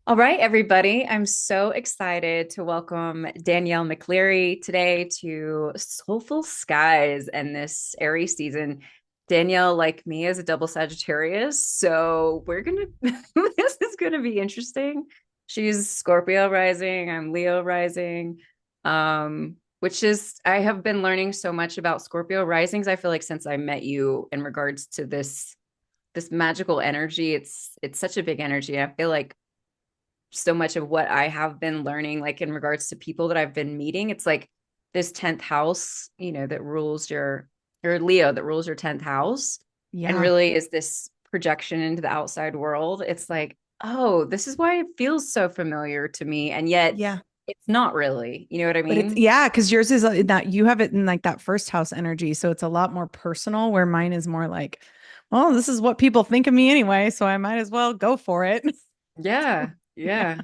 All right, everybody. I'm so excited to welcome Danielle McCleerey today to Soulful Skies and this Aries season. Danielle, like me, is a double Sagittarius, so this is gonna be interesting. She's Scorpio rising, I'm Leo rising. Which is I have been learning so much about Scorpio risings. I feel like since I met you in regards to this magical energy, it's such a big energy. I feel like so much of what I have been learning, like in regards to people that I've been meeting, it's like this 10th house, that rules your Leo, that rules your 10th house, and Yeah. really is this projection into the outside world. It's like, oh, this is why it feels so familiar to me. And yet Yeah. it's not really, you know what I But it's, mean? yeah, because yours is that you have it in like that first house energy. So it's a lot more personal, where mine is more like, well, this is what people think of me anyway. So I might as well go for it. Yeah. Yeah. Yeah.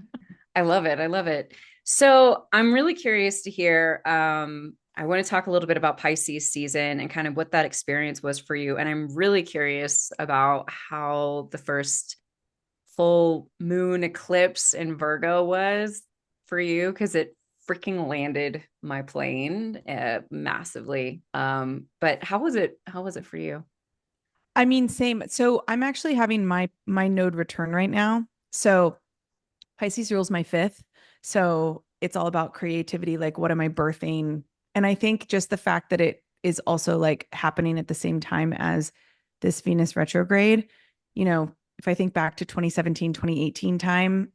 I love it. I love it. So I'm really curious to hear. I want to talk a little bit about Pisces season and kind of what that experience was for you. And I'm really curious about how the first full moon eclipse in Virgo was for you, because it freaking landed my plane massively. But how was it? How was it for you? I mean, same. So I'm actually having my node return right now. So Pisces rules my fifth. So it's all about creativity. Like, what am I birthing? And I think just the fact that it is also like happening at the same time as this Venus retrograde, if I think back to 2017, 2018 time,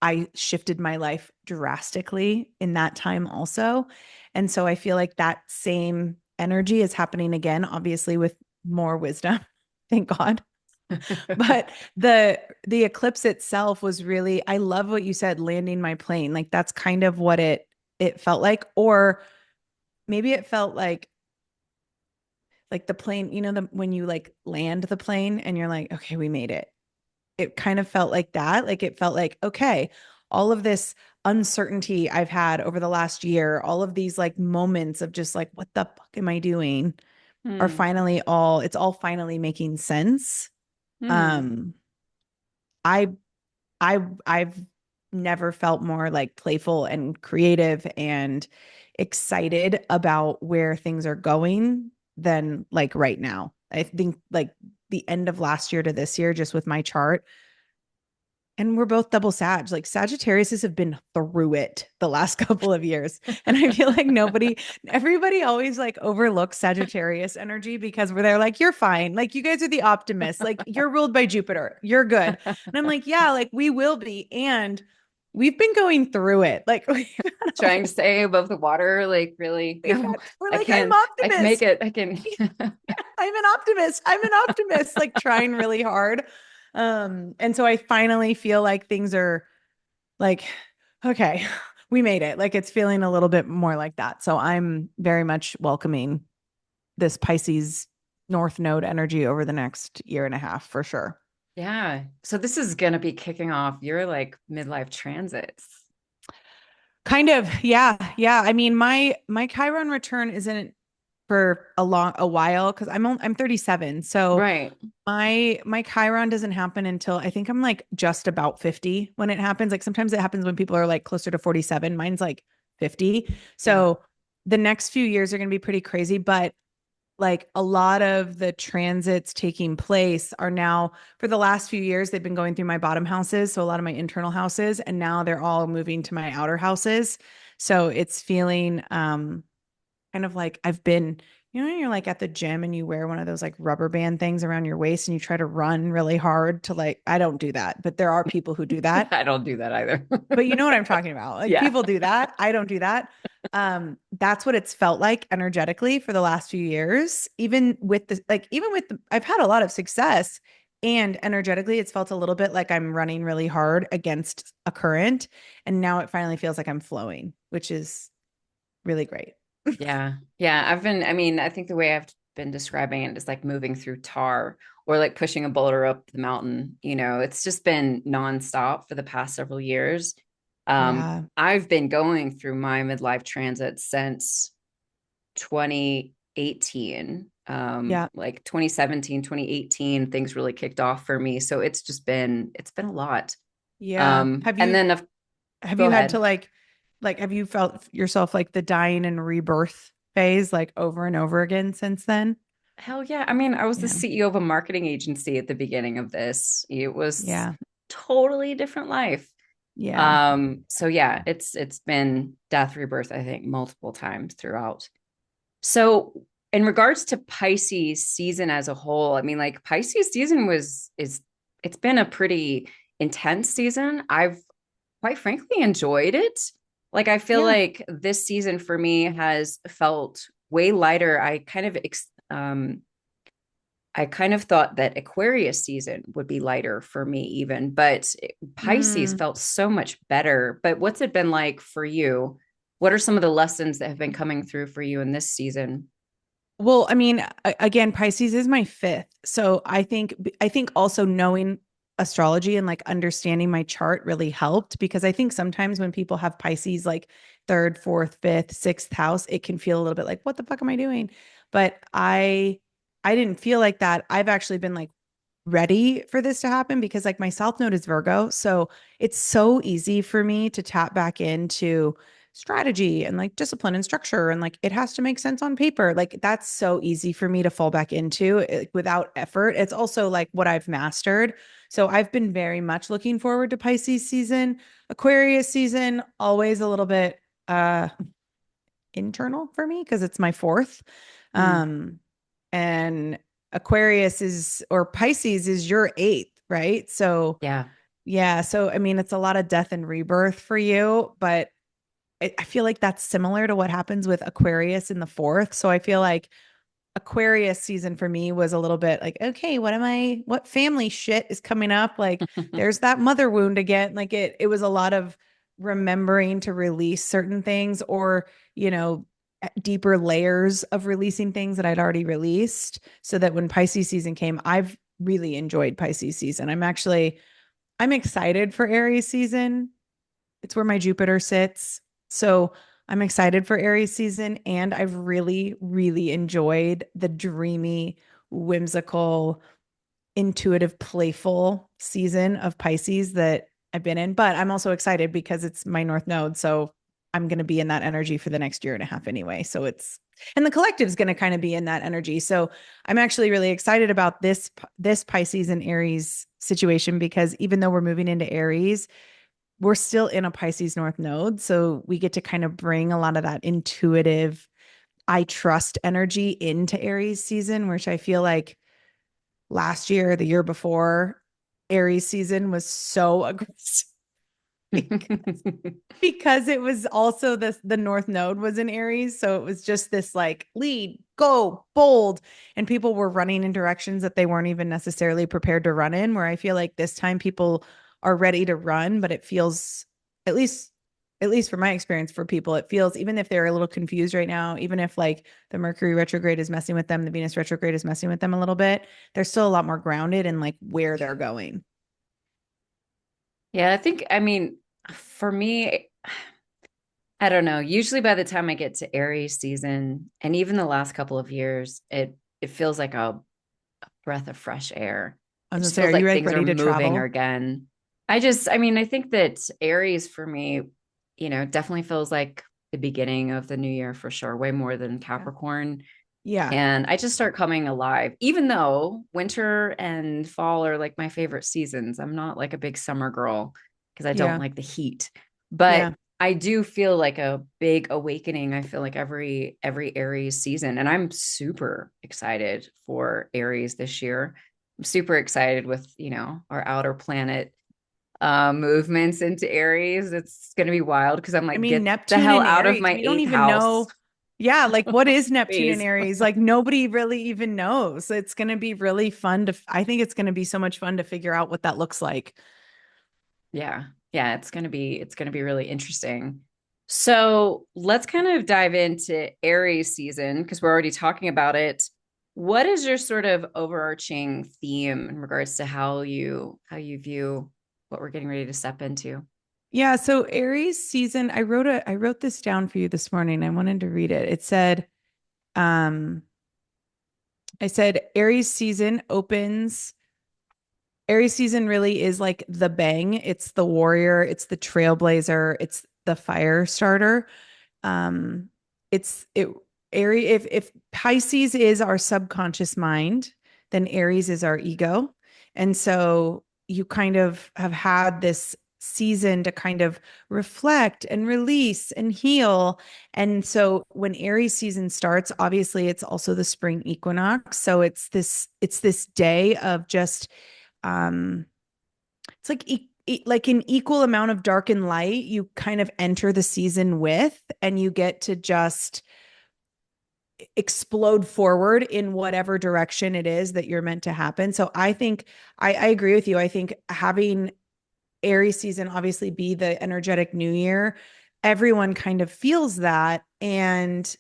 I shifted my life drastically in that time also. And so I feel like that same energy is happening again, obviously with more wisdom. Thank God. But the eclipse itself was really, I love what you said, landing my plane. Like that's kind of what it felt like. Or maybe it felt like the plane, when you like land the plane and you're like, okay, we made it. It kind of felt like that. Like it felt like, okay, all of this uncertainty I've had over the last year, all of these like moments of just like, what the fuck am I doing? Are Hmm. finally all, it's all finally making sense. Hmm. Um, I I've never felt more like playful and creative and excited about where things are going than like right now. I think like the end of last year to this year, just with my chart, and we're both double Sag. Like Sagittariuses have been through it the last couple of years. And I feel like everybody always like overlooks Sagittarius energy because they're like, you're fine. Like you guys are the optimists. Like you're ruled by Jupiter. You're good. And I'm like, yeah, like we will be. And we've been going through it. Like we've had a Trying to stay above the water, like really, no, we're I like, I'm can, I can make optimist. it. I can. I'm an optimist. I'm an optimist, like trying really hard. And so I finally feel like things are like, okay, we made it. Like it's feeling a little bit more like that. So I'm very much welcoming this Pisces North Node energy over the next year and a half for sure. Yeah. So this is gonna be kicking off your like midlife transits. Kind of, yeah, yeah. I mean, my Chiron return isn't for a while because I'm 37. So Right. my Chiron doesn't happen until I think I'm like just about 50 when it happens. Like sometimes it happens when people are like closer to 47. Mine's like 50. Yeah. So the next few years are going to be pretty crazy, but like a lot of the transits taking place are now for the last few years they've been going through my bottom houses, so a lot of my internal houses, and now they're all moving to my outer houses. So it's feeling kind of like I've been, when you're like at the gym and you wear one of those like rubber band things around your waist and you try to run really hard to like, I don't do that, but there are people who do that. I don't do that either. But you know what I'm talking about. Like Yeah. people do that. I don't do that. That's what it's felt like energetically for the last few years. I've had a lot of success and energetically it's felt a little bit like I'm running really hard against a current. And now it finally feels like I'm flowing, which is really great. Yeah. Yeah. I mean, I think the way I've been describing it is like moving through tar or like pushing a boulder up the mountain. It's just been nonstop for the past several years. Yeah. I've been going through my midlife transit since 2018. Yeah. Like 2017, 2018, things really kicked off for me. So it's been a lot. Yeah. Have And you then have go you had to ahead. have you felt yourself like the dying and rebirth phase like over and over again since then? Hell yeah. I mean, I was the Yeah. CEO of a marketing agency at the beginning of this. It was Yeah. totally different life. Yeah. So yeah, it's been death, rebirth, I think, multiple times throughout. So in regards to Pisces season as a whole, I mean, like Pisces season is it's been a pretty intense season. I've quite frankly enjoyed it. Like I feel Yeah. like this season for me has felt way lighter. I kind of thought that Aquarius season would be lighter for me even, but Pisces Mm. felt so much better. But what's it been like for you? What are some of the lessons that have been coming through for you in this season? Well, I mean, again, Pisces is my fifth. So I think also knowing astrology and like understanding my chart really helped because I think sometimes when people have Pisces like third, fourth, fifth, sixth house, it can feel a little bit like, what the fuck am I doing? But I didn't feel like that. I've actually been like ready for this to happen because like my south node is Virgo. So it's so easy for me to tap back into strategy and like discipline and structure and like it has to make sense on paper. Like that's so easy for me to fall back into without effort. It's also like what I've mastered. So I've been very much looking forward to Pisces season. Aquarius season always a little bit internal for me because it's my fourth. Mm, Um, and Aquarius is, or Pisces is your eighth, right? So, yeah. yeah. So, I mean, it's a lot of death and rebirth for you, but I feel like that's similar to what happens with Aquarius in the fourth. So I feel like Aquarius season for me was a little bit like, okay, what family shit is coming up? Like there's that mother wound again. Like it was a lot of remembering to release certain things or, you know, deeper layers of releasing things that I'd already released so that when Pisces season came, I've really enjoyed Pisces season. I'm excited for Aries season. It's where my Jupiter sits. So I'm excited for Aries season. And I've really, really enjoyed the dreamy, whimsical, intuitive, playful season of Pisces that I've been in. But I'm also excited because it's my North Node. So I'm going to be in that energy for the next year and a half anyway. And the collective is going to kind of be in that energy. So I'm actually really excited about this Pisces and Aries situation because even though we're moving into Aries, we're still in a Pisces North node. So we get to kind of bring a lot of that intuitive, I trust energy into Aries season, which I feel like last year, the year before, Aries season was so aggressive because it was also the North Node was in Aries, so it was just this like lead, go, bold, and people were running in directions that they weren't even necessarily prepared to run in. Where I feel like this time people are ready to run, but it feels at least at least from my experience for people, it feels even if they're a little confused right now, even if like the Mercury retrograde is messing with them, the Venus retrograde is messing with them a little bit, they're still a lot more grounded in like where they're going. Yeah, I think, I mean, for me, I don't know. Usually by the time I get to Aries season, and even the last couple of years, it feels like a breath of fresh air. I was It gonna just say, are feels you like like things are ready to moving travel? again. I mean, I think that Aries for me, definitely feels like the beginning of the new year for sure, way more than Yeah. Capricorn. Yeah. And I just start coming alive, even though winter and fall are like my favorite seasons. I'm not like a big summer girl because I don't Yeah. like the heat, but Yeah. I do feel like a big awakening. I feel like every Aries season, and I'm super excited for Aries this year. I'm super excited with our outer planet movements into Aries. It's gonna be wild because I'm I like, mean, get the Neptune hell in out of Aries, my we don't eighth even house, know. Yeah, like what is Neptune in please. Aries? Like nobody really even knows. It's going to be really fun I think it's going to be so much fun to figure out what that looks like. Yeah. Yeah, it's gonna be really interesting. So let's kind of dive into Aries season because we're already talking about it. What is your sort of overarching theme in regards to how you view what we're getting ready to step into? Yeah, so Aries season, I wrote this down for you this morning. I wanted to read it. Um I said Aries season opens Aries season really is like the bang. It's the warrior, it's the trailblazer, it's the fire starter. Um, it's it Aries, if Pisces is our subconscious mind, then Aries is our ego. And so you kind of have had this season to kind of reflect and release and heal. And so when Aries season starts, obviously it's also the spring equinox. So it's this day of just um it's like like an equal amount of dark and light you kind of enter the season with, and you get to just explode forward in whatever direction it is that you're meant to happen. So I think I agree with you. I think having Aries season obviously be the energetic new year, everyone kind of feels that. And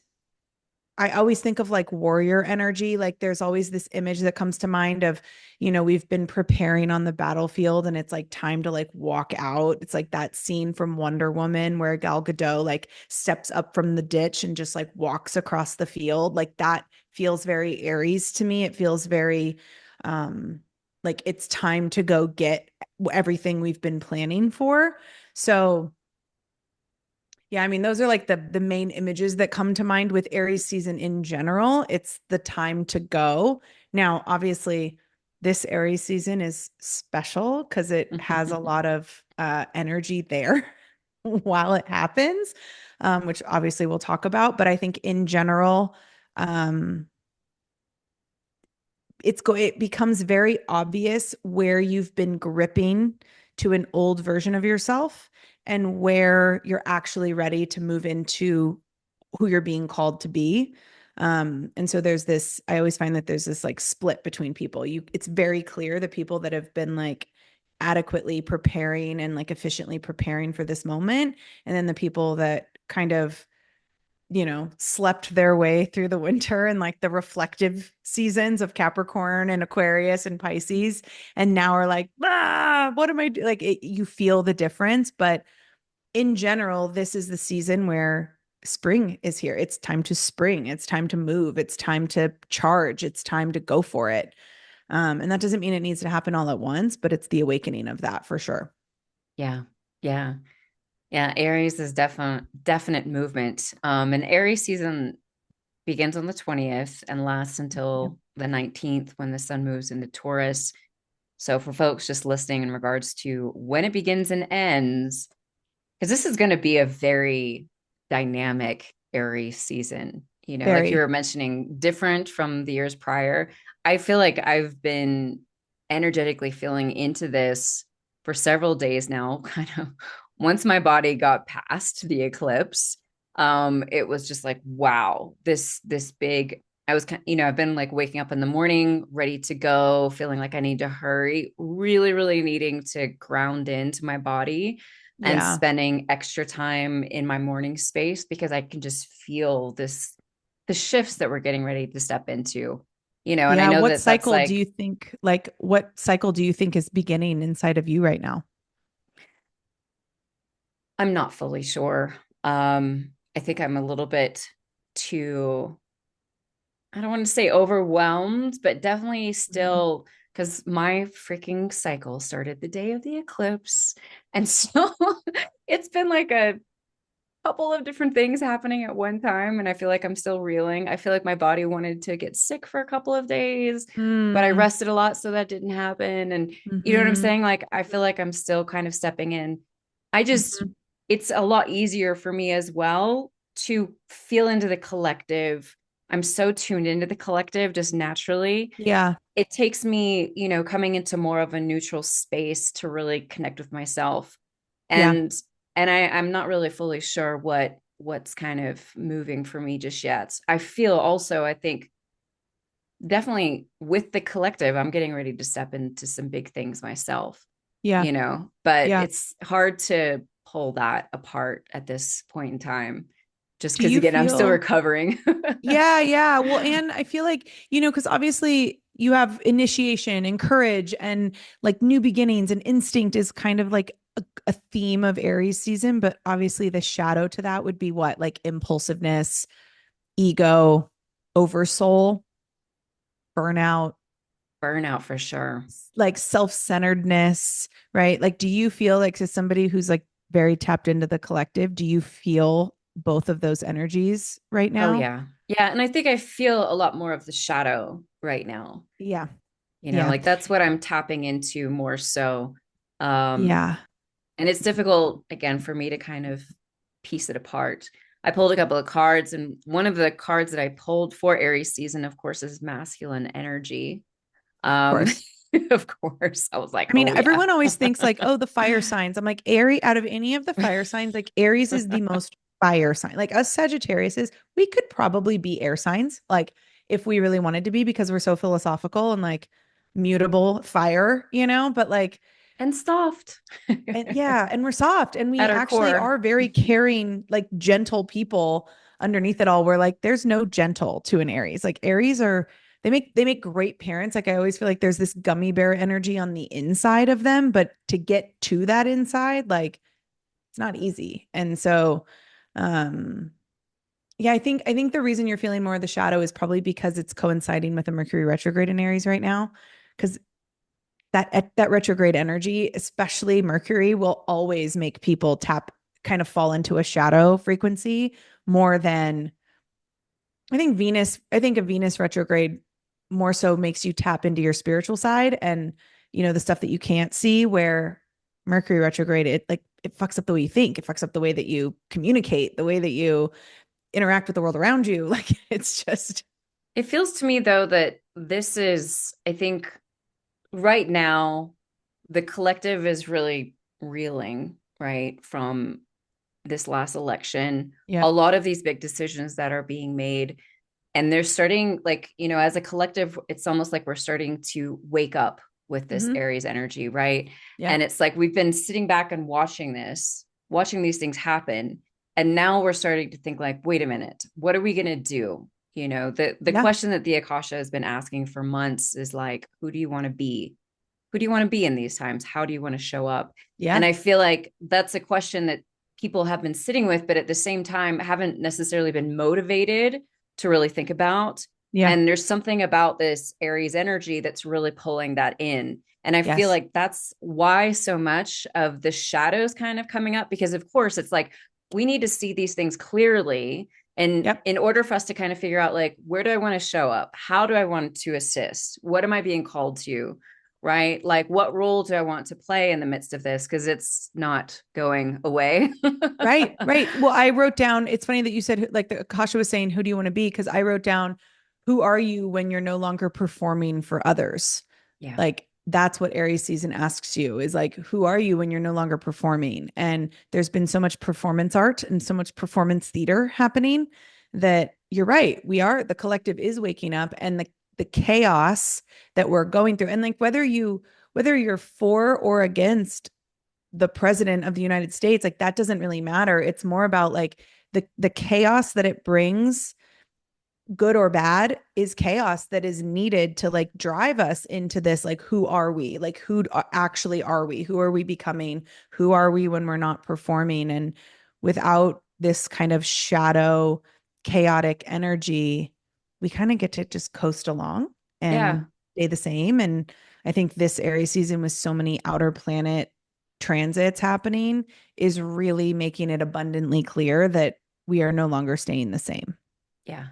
I always think of like warrior energy. Like there's always this image that comes to mind of, we've been preparing on the battlefield and it's like time to like walk out. It's like that scene from Wonder Woman where Gal Gadot like steps up from the ditch and just like walks across the field. Like that feels very Aries to me. It feels very like it's time to go get everything we've been planning for. So yeah, I mean, those are like the main images that come to mind with Aries season in general. It's the time to go. Now, obviously, this Aries season is special because it has a lot of energy there while it happens, which obviously we'll talk about. But I think in general, um, it becomes very obvious where you've been gripping to an old version of yourself and where you're actually ready to move into who you're being called to be. And so I always find that there's this like split between people. It's very clear the people that have been like adequately preparing and like efficiently preparing for this moment, and then the people that kind of slept their way through the winter and like the reflective seasons of Capricorn and Aquarius and Pisces. And now are like, what am I doing? Like you feel the difference. But in general, this is the season where spring is here. It's time to spring. It's time to move. It's time to charge. It's time to go for it. And that doesn't mean it needs to happen all at once, but it's the awakening of that for sure. Yeah. Yeah. Yeah. Aries is definite movement. And Aries season begins on the 20th and lasts Yeah. until the 19th when the sun moves into Taurus. So for folks just listening in regards to when it begins and ends, because this is going to be a very dynamic Aries season. Like you Very. were mentioning, different from the years prior. I feel like I've been energetically feeling into this for several days now, kind of once my body got past the eclipse. It was just like, wow, this big. I was, I've been like waking up in the morning, ready to go, feeling like I need to hurry, really, really needing to ground into my body and Yeah. spending extra time in my morning space because I can just feel the shifts that we're getting ready to step into, and I Yeah. know that that's like, What cycle do you think is beginning inside of you right now? I'm not fully sure. I think I'm a little bit too, I don't want to say overwhelmed, but definitely Mhm. still, because my freaking cycle started the day of the eclipse. And so it's been like a couple of different things happening at one time, and I feel like I'm still reeling. I feel like my body wanted to get sick for a couple of days, but I Mm, rested a lot, so that didn't happen. And you know what I'm mhm, saying? Like I feel like I'm still kind of stepping in. I just mhm. It's a lot easier for me as well to feel into the collective. I'm so tuned into the collective just naturally. Yeah, It takes me, coming into more of a neutral space to really connect with myself. yeah, And I'm not really fully sure what's kind of moving for me just yet. I feel also, I think definitely with the collective, I'm getting ready to step into some big things myself, yeah, but yeah. it's hard to pull that apart at this point in time, just Do because you again, I'm still feel, recovering. yeah, yeah. Well, and I feel like, because obviously you have initiation and courage and like new beginnings, and instinct is kind of like a theme of Aries season, but obviously the shadow to that would be what? Like impulsiveness, ego, oversoul, burnout. Burnout for sure. like self-centeredness, right? Like, do you feel like, as somebody who's like very tapped into the collective, do you feel both of those energies right Oh now? yeah. Yeah, and I think I feel a lot more of the shadow right now. Yeah. Like Yeah. that's what I'm tapping into more so. Um Yeah. and it's difficult again for me to kind of piece it apart. I pulled a couple of cards, and one of the cards that I pulled for Aries season, of course, is masculine energy. Of Um, course. of course, I was like, I mean, oh yeah. everyone always thinks like, oh, the fire signs. I'm like, Aries, out of any of the fire signs, like Aries is the most fire sign. Like us Sagittarius is, we could probably be air signs, like if we really wanted to be, because we're so philosophical and like mutable fire, but like, And soft and yeah, and we're soft and we at our actually core. are very caring, like gentle people underneath it all. We're like, there's no gentle to an Aries. Like Aries are, they make great parents. Like I always feel like there's this gummy bear energy on the inside of them, but to get to that inside, like it's not easy. And so um yeah, I think the reason you're feeling more of the shadow is probably because it's coinciding with a Mercury retrograde in Aries right now. Because that retrograde energy, especially Mercury, will always make people kind of fall into a shadow frequency more than I think a Venus retrograde more so makes you tap into your spiritual side and the stuff that you can't see, where Mercury retrograde, it fucks up the way you think. It fucks up the way that you communicate, the way that you interact with the world around you. Like it's just It feels to me though that this is, I think, right now, the collective is really reeling, right, from this last election. yeah. A lot of these big decisions that are being made, and they're starting, like, as a collective, it's almost like we're starting to wake up with this Hmm. Aries energy, right? Yeah. And it's like we've been sitting back and watching these things happen. And now we're starting to think like, wait a minute, what are we going to do? The Yeah. question that the Akasha has been asking for months is like, who do you want to be? Who do you want to be in these times? How do you want to show up? And Yeah. I feel like that's a question that people have been sitting with, but at the same time haven't necessarily been motivated to really think about. Yeah. And there's something about this Aries energy that's really pulling that in. And I feel Yes. like that's why so much of the shadows kind of coming up, because of course it's like we need to see these things clearly. And Yep. in order for us to kind of figure out, like, where do I want to show up? How do I want to assist? What am I being called to? Right? Like, what role do I want to play in the midst of this? Because it's not going away. Right, right. Well, I wrote down, it's funny that you said, like the Akasha was saying, who do you want to be? Because I wrote down, who are you when you're no longer performing for others? Yeah. Like that's what Aries season asks you, is like, who are you when you're no longer performing? And there's been so much performance art and so much performance theater happening that you're right. The collective is waking up, and the chaos that we're going through. And like whether you're for or against the president of the United States, like that doesn't really matter. It's more about like the chaos that it brings, good or bad, is chaos that is needed to like drive us into this, like, who are we? Like who actually are we? Who are we becoming? Who are we when we're not performing? And without this kind of shadow chaotic energy, we kind of get to just coast along Yeah. and stay the same. And I think this Aries season, with so many outer planet transits happening, is really making it abundantly clear that we are no longer staying the same, Yeah.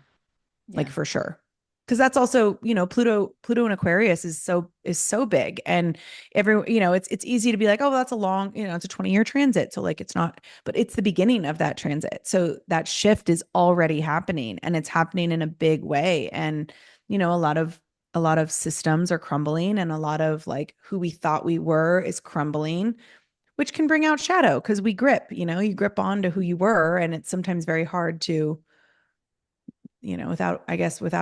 like Yeah. for sure. Because that's also, Pluto and Aquarius is so big, and it's easy to be like, oh, well, that's a long, it's a 20-year transit, so like it's not, but it's the beginning of that transit, so that shift is already happening, and it's happening in a big way. And a lot of systems are crumbling, and a lot of like who we thought we were is crumbling, which can bring out shadow because you grip onto who you were. And it's sometimes very hard to, without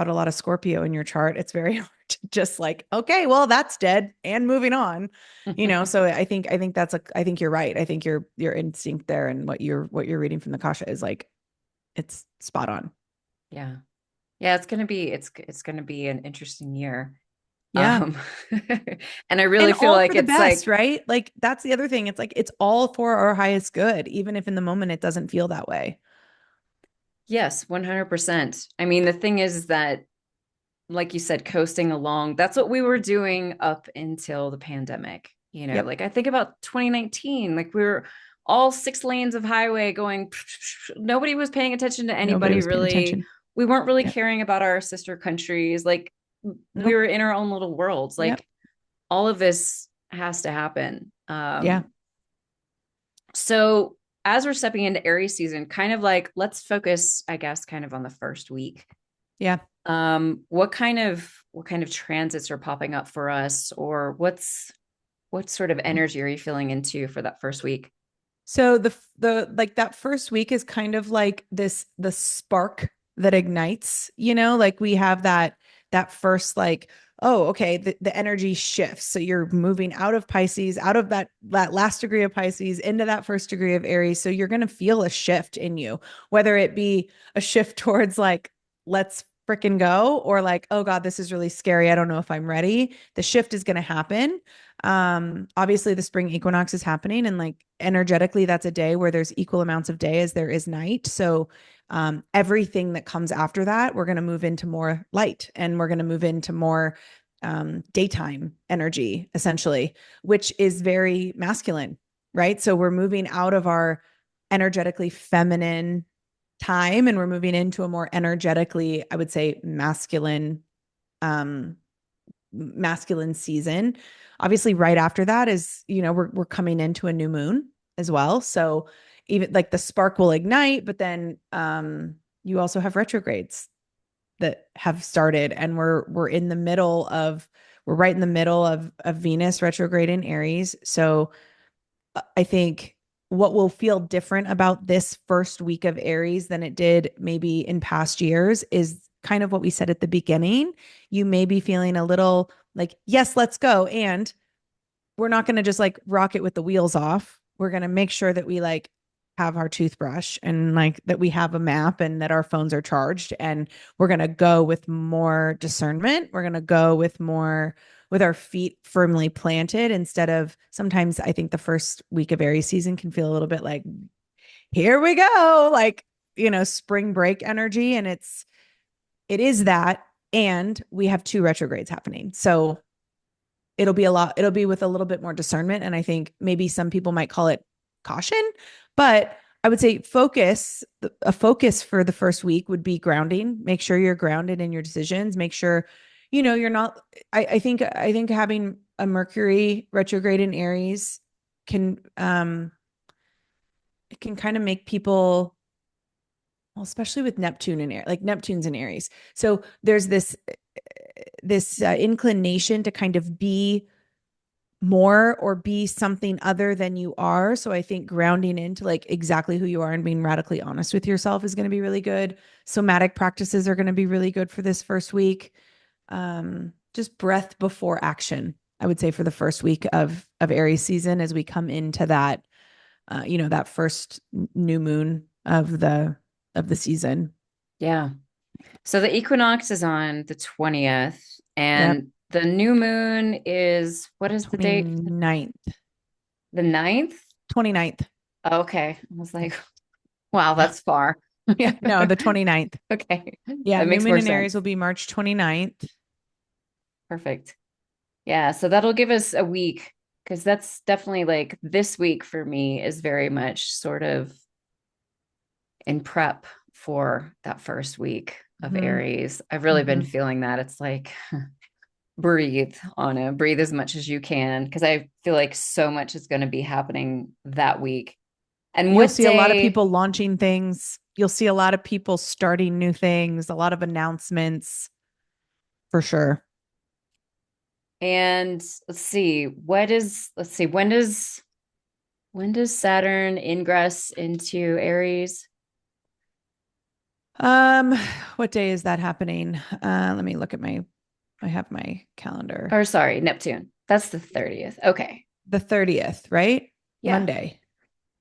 a lot of Scorpio in your chart, it's very hard to just like, okay, well, that's dead and moving on. So I think you're right. I think your instinct there, and what you're reading from the Kasha is like, it's spot on. Yeah. Yeah, it's gonna be an interesting year. Yeah. Um and I And really feel all like for the it's best, like, right? Like that's the other thing. It's like it's all for our highest good, even if in the moment it doesn't feel that way. yes, 100%. I mean, the thing is that like you said, coasting along. That's what we were doing up until the pandemic. Yep. Like I think about 2019, like we were all 6 lanes of highway going, nobody was paying attention to Nobody anybody was paying really. attention. We weren't really Yep. caring about our sister countries. Like we Nope. were in our own little worlds. Yep. Like all of this has to happen. Yeah. So as we're stepping into Aries season, kind of like let's focus, I guess, kind of on the first week. Yeah. What kind of transits are popping up for us, or what sort of energy are you feeling into for that first week? So the like that first week is kind of like the spark that ignites, like we have that first like, oh, okay, the energy shifts. So you're moving out of Pisces, out of that last degree of Pisces into that first degree of Aries. So you're gonna feel a shift in you, whether it be a shift towards like, let's freaking go, or like, oh God, this is really scary. I don't know if I'm ready. The shift is gonna happen. Obviously the spring equinox is happening, and like energetically that's a day where there's equal amounts of day as there is night. So everything that comes after that, we're going to move into more light, and we're going to move into more daytime energy, essentially, which is very masculine, right? So we're moving out of our energetically feminine time, and we're moving into a more energetically, I would say, um masculine season. Obviously, right after that is, we're coming into a new moon as well. So even like the spark will ignite, but then you also have retrogrades that have started, and we're right in the middle of Venus retrograde in Aries. So I think what will feel different about this first week of Aries than it did maybe in past years is kind of what we said at the beginning. You may be feeling a little like, yes, let's go. And we're not going to just like rock it with the wheels off. We're going to make sure that we like have our toothbrush, and like that we have a map, and that our phones are charged, and we're going to go with more discernment. We're going to go with our feet firmly planted, instead of, sometimes I think the first week of Aries season can feel a little bit like, here we go, like, spring break energy. And it is that. And we have two retrogrades happening. So it'll be with a little bit more discernment. And I think maybe some people might call it caution, but I would say a focus for the first week would be grounding. Make sure you're grounded in your decisions. Make sure, you're not, I think having a Mercury retrograde in Aries can, it can kind of make people, well, especially with Neptune in Aries, like Neptune's in Aries. So there's this inclination to kind of be more or be something other than you are. So I think grounding into like exactly who you are and being radically honest with yourself is going to be really good. Somatic practices are going to be really good for this first week. Just breath before action, I would say, for the first week of Aries season, as we come into that, that first new moon of the season. Yeah. So the equinox is on the 20th, Yep. and the new moon is, what is the date? 29th. The 9th? 29th. Okay. I was like, wow, that's far. Yeah, no, the 29th. Okay. Yeah, That new makes moon more in Aries sense. will be March 29th. Perfect. Yeah. So that'll give us a week, because that's definitely like this week for me is very much sort of in prep for that first week of Mm-hmm. Aries. I've really been Mm-hmm. feeling that. It's like, breathe, Anna, breathe as much as you can, because I feel like so much is going to be happening that week. And You'll what see a lot of day? people launching things. You'll see a lot of people starting new things, a lot of announcements for sure. And let's see, when does Saturn ingress into Aries? Um, what day is that happening? Let me look at I have my calendar. Or sorry, Neptune. That's the 30th. Okay. The 30th, right? Yeah. Monday.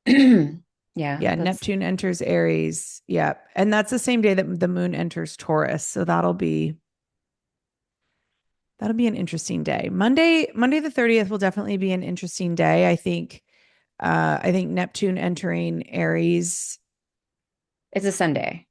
Yeah, Yeah, that's Neptune enters Aries. Yeah. And that's the same day that the moon enters Taurus. So that'll be an interesting day. Monday the 30th will definitely be an interesting day. I think Neptune entering Aries, it's a Sunday,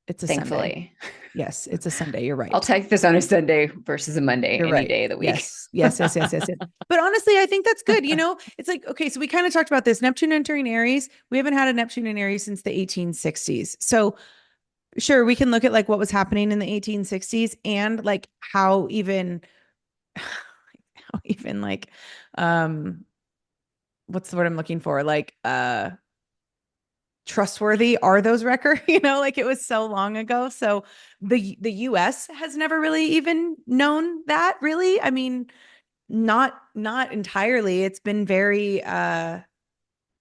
it's a Sunday. thankfully. Yes, it's a Sunday. You're I'll right. take this on a Sunday versus a Monday You're any right. day of the week. Yes. Yes. Yes. Yes. Yes. Yes. But honestly, I think that's good. It's like, okay, so we kind of talked about this Neptune entering Aries. We haven't had a Neptune in Aries since the 1860s. So, sure, we can look at like what was happening in the 1860s and like how even like, um, what's the word I'm looking for? Like, trustworthy are those records? Like it was so long ago. So the US has never really even known that really. I mean, not entirely. It's been very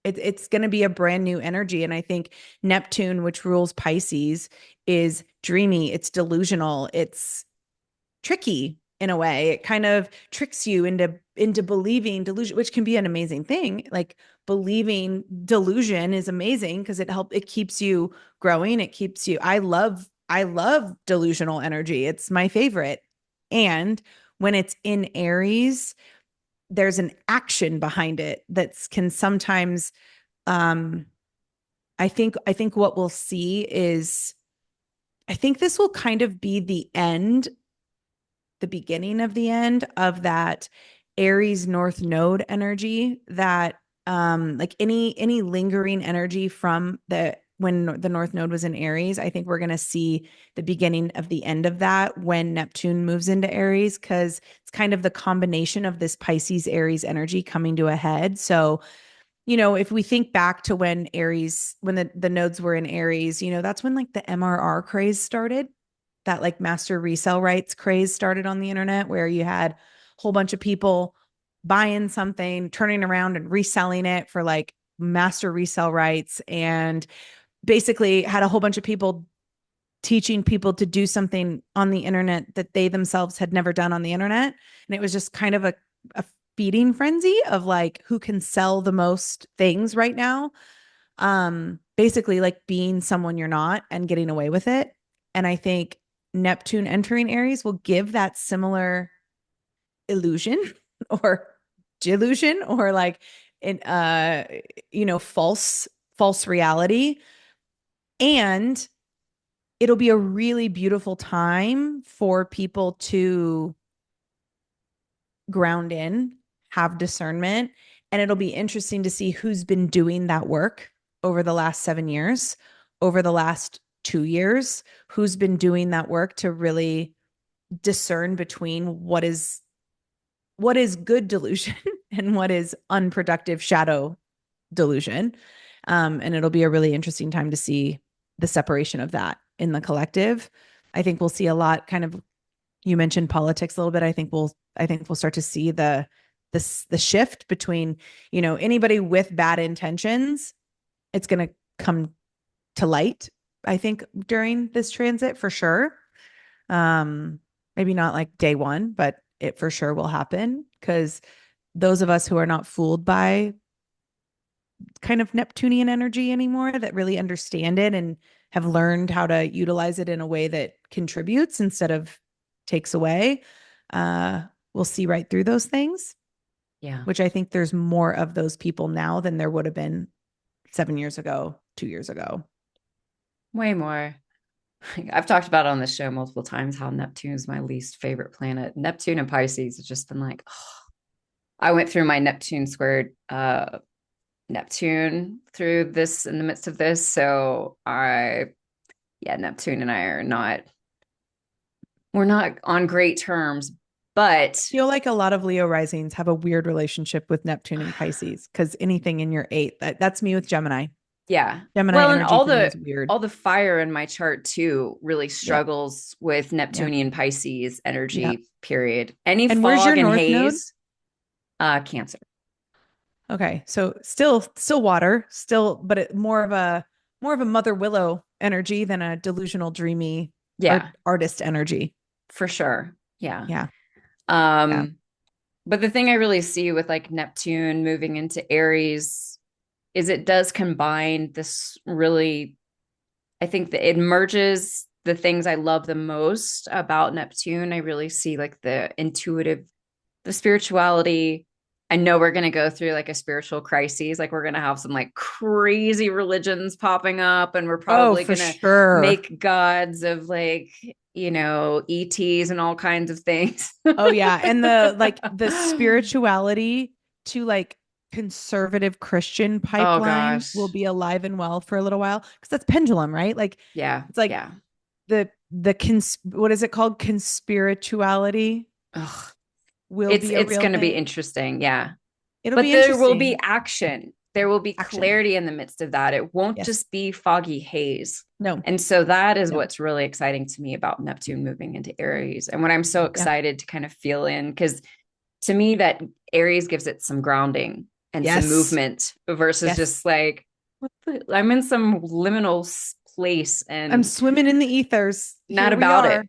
it's going to be a brand new energy. And I think Neptune, which rules Pisces, is dreamy, it's delusional, it's tricky in a way. It kind of tricks you into believing delusion, which can be an amazing thing. Like believing delusion is amazing because it keeps you growing. It keeps you I love delusional energy. It's my favorite. And when it's in Aries, there's an action behind it that can sometimes um I think what we'll see is I think this will kind of be the beginning of the end of that Aries North Node energy that like any lingering energy from the when the North Node was in Aries, I think we're going to see the beginning of the end of that when Neptune moves into Aries because it's kind of the combination of this Pisces Aries energy coming to a head. So if we think back to when the nodes were in Aries, that's when like the MRR craze started. That like master resale rights craze started on the internet where you had a whole bunch of people buying something, turning around and reselling it for like master resale rights and basically had a whole bunch of people teaching people to do something on the internet that they themselves had never done on the internet. And it was just kind of a feeding frenzy of like who can sell the most things right now. Basically like being someone you're not and getting away with it. And I think Neptune entering Aries will give that similar illusion or delusion or like in false reality. And it'll be a really beautiful time for people to ground in, have discernment, and it'll be interesting to see who's been doing that work over the last 7 years, over the last 2 years, who's been doing that work to really discern between what is good delusion and what is unproductive shadow delusion. And it'll be a really interesting time to see the separation of that in the collective. I think we'll see a lot kind of you mentioned politics a little bit. I think we'll start to see the shift between, anybody with bad intentions, it's gonna come to light, I think, during this transit for sure. Um, Maybe not like day one, but it for sure will happen because those of us who are not fooled by kind of Neptunian energy anymore that really understand it and have learned how to utilize it in a way that contributes instead of takes away, uh, we'll see right through those things, Yeah. which I think there's more of those people now than there would have been 7 years ago, 2 years ago. Way more. I've talked about on this show multiple times how Neptune is my least favorite planet. Neptune and Pisces has just been like, oh. I went through my Neptune squared Neptune through this in the midst of this. So yeah, Neptune and I we're not on great terms, but I feel like a lot of Leo risings have a weird relationship with Neptune and Pisces because anything in your eighth, that's me with Gemini. yeah. Gemini Well, and energy for me is weird. all the fire in my chart too really Yep. struggles with Yep. Neptunian Pisces Yep. energy, period. Any And where's your fog and North Node? haze, Cancer. Okay, so still water, still, but more of a Mother Willow energy than a delusional, dreamy Yeah, artist energy. for sure. Yeah. Yeah, yeah. Um, but the thing I really see with like Neptune moving into Aries is it does combine this really, I think that it merges the things I love the most about Neptune. I really see like the intuitive, the spirituality. I know we're going to go through like a spiritual crisis. Like we're going to have some like crazy religions popping up, and we're Oh, probably for going to sure. make gods of like ETs and all kinds of things. Oh yeah, and the spirituality to like conservative Christian Oh pipeline will gosh. be alive and well for a little while because that's pendulum, right? Like Yeah. it's like Yeah. what is it called? Conspirituality Ugh. will It's be a it's real going to be thing. interesting. Yeah. It'll But be there will be interesting. action. There will be Action. clarity in the midst of that. It won't Yes. just be foggy haze. No. And so that is No. what's really exciting to me about Neptune moving into Aries. And what I'm so Yeah. excited to kind of feel in, because to me, that Aries gives it some grounding and some Yes. movement versus Yes. just like, I'm in some liminal place I'm and swimming in the ethers. not Here we about it.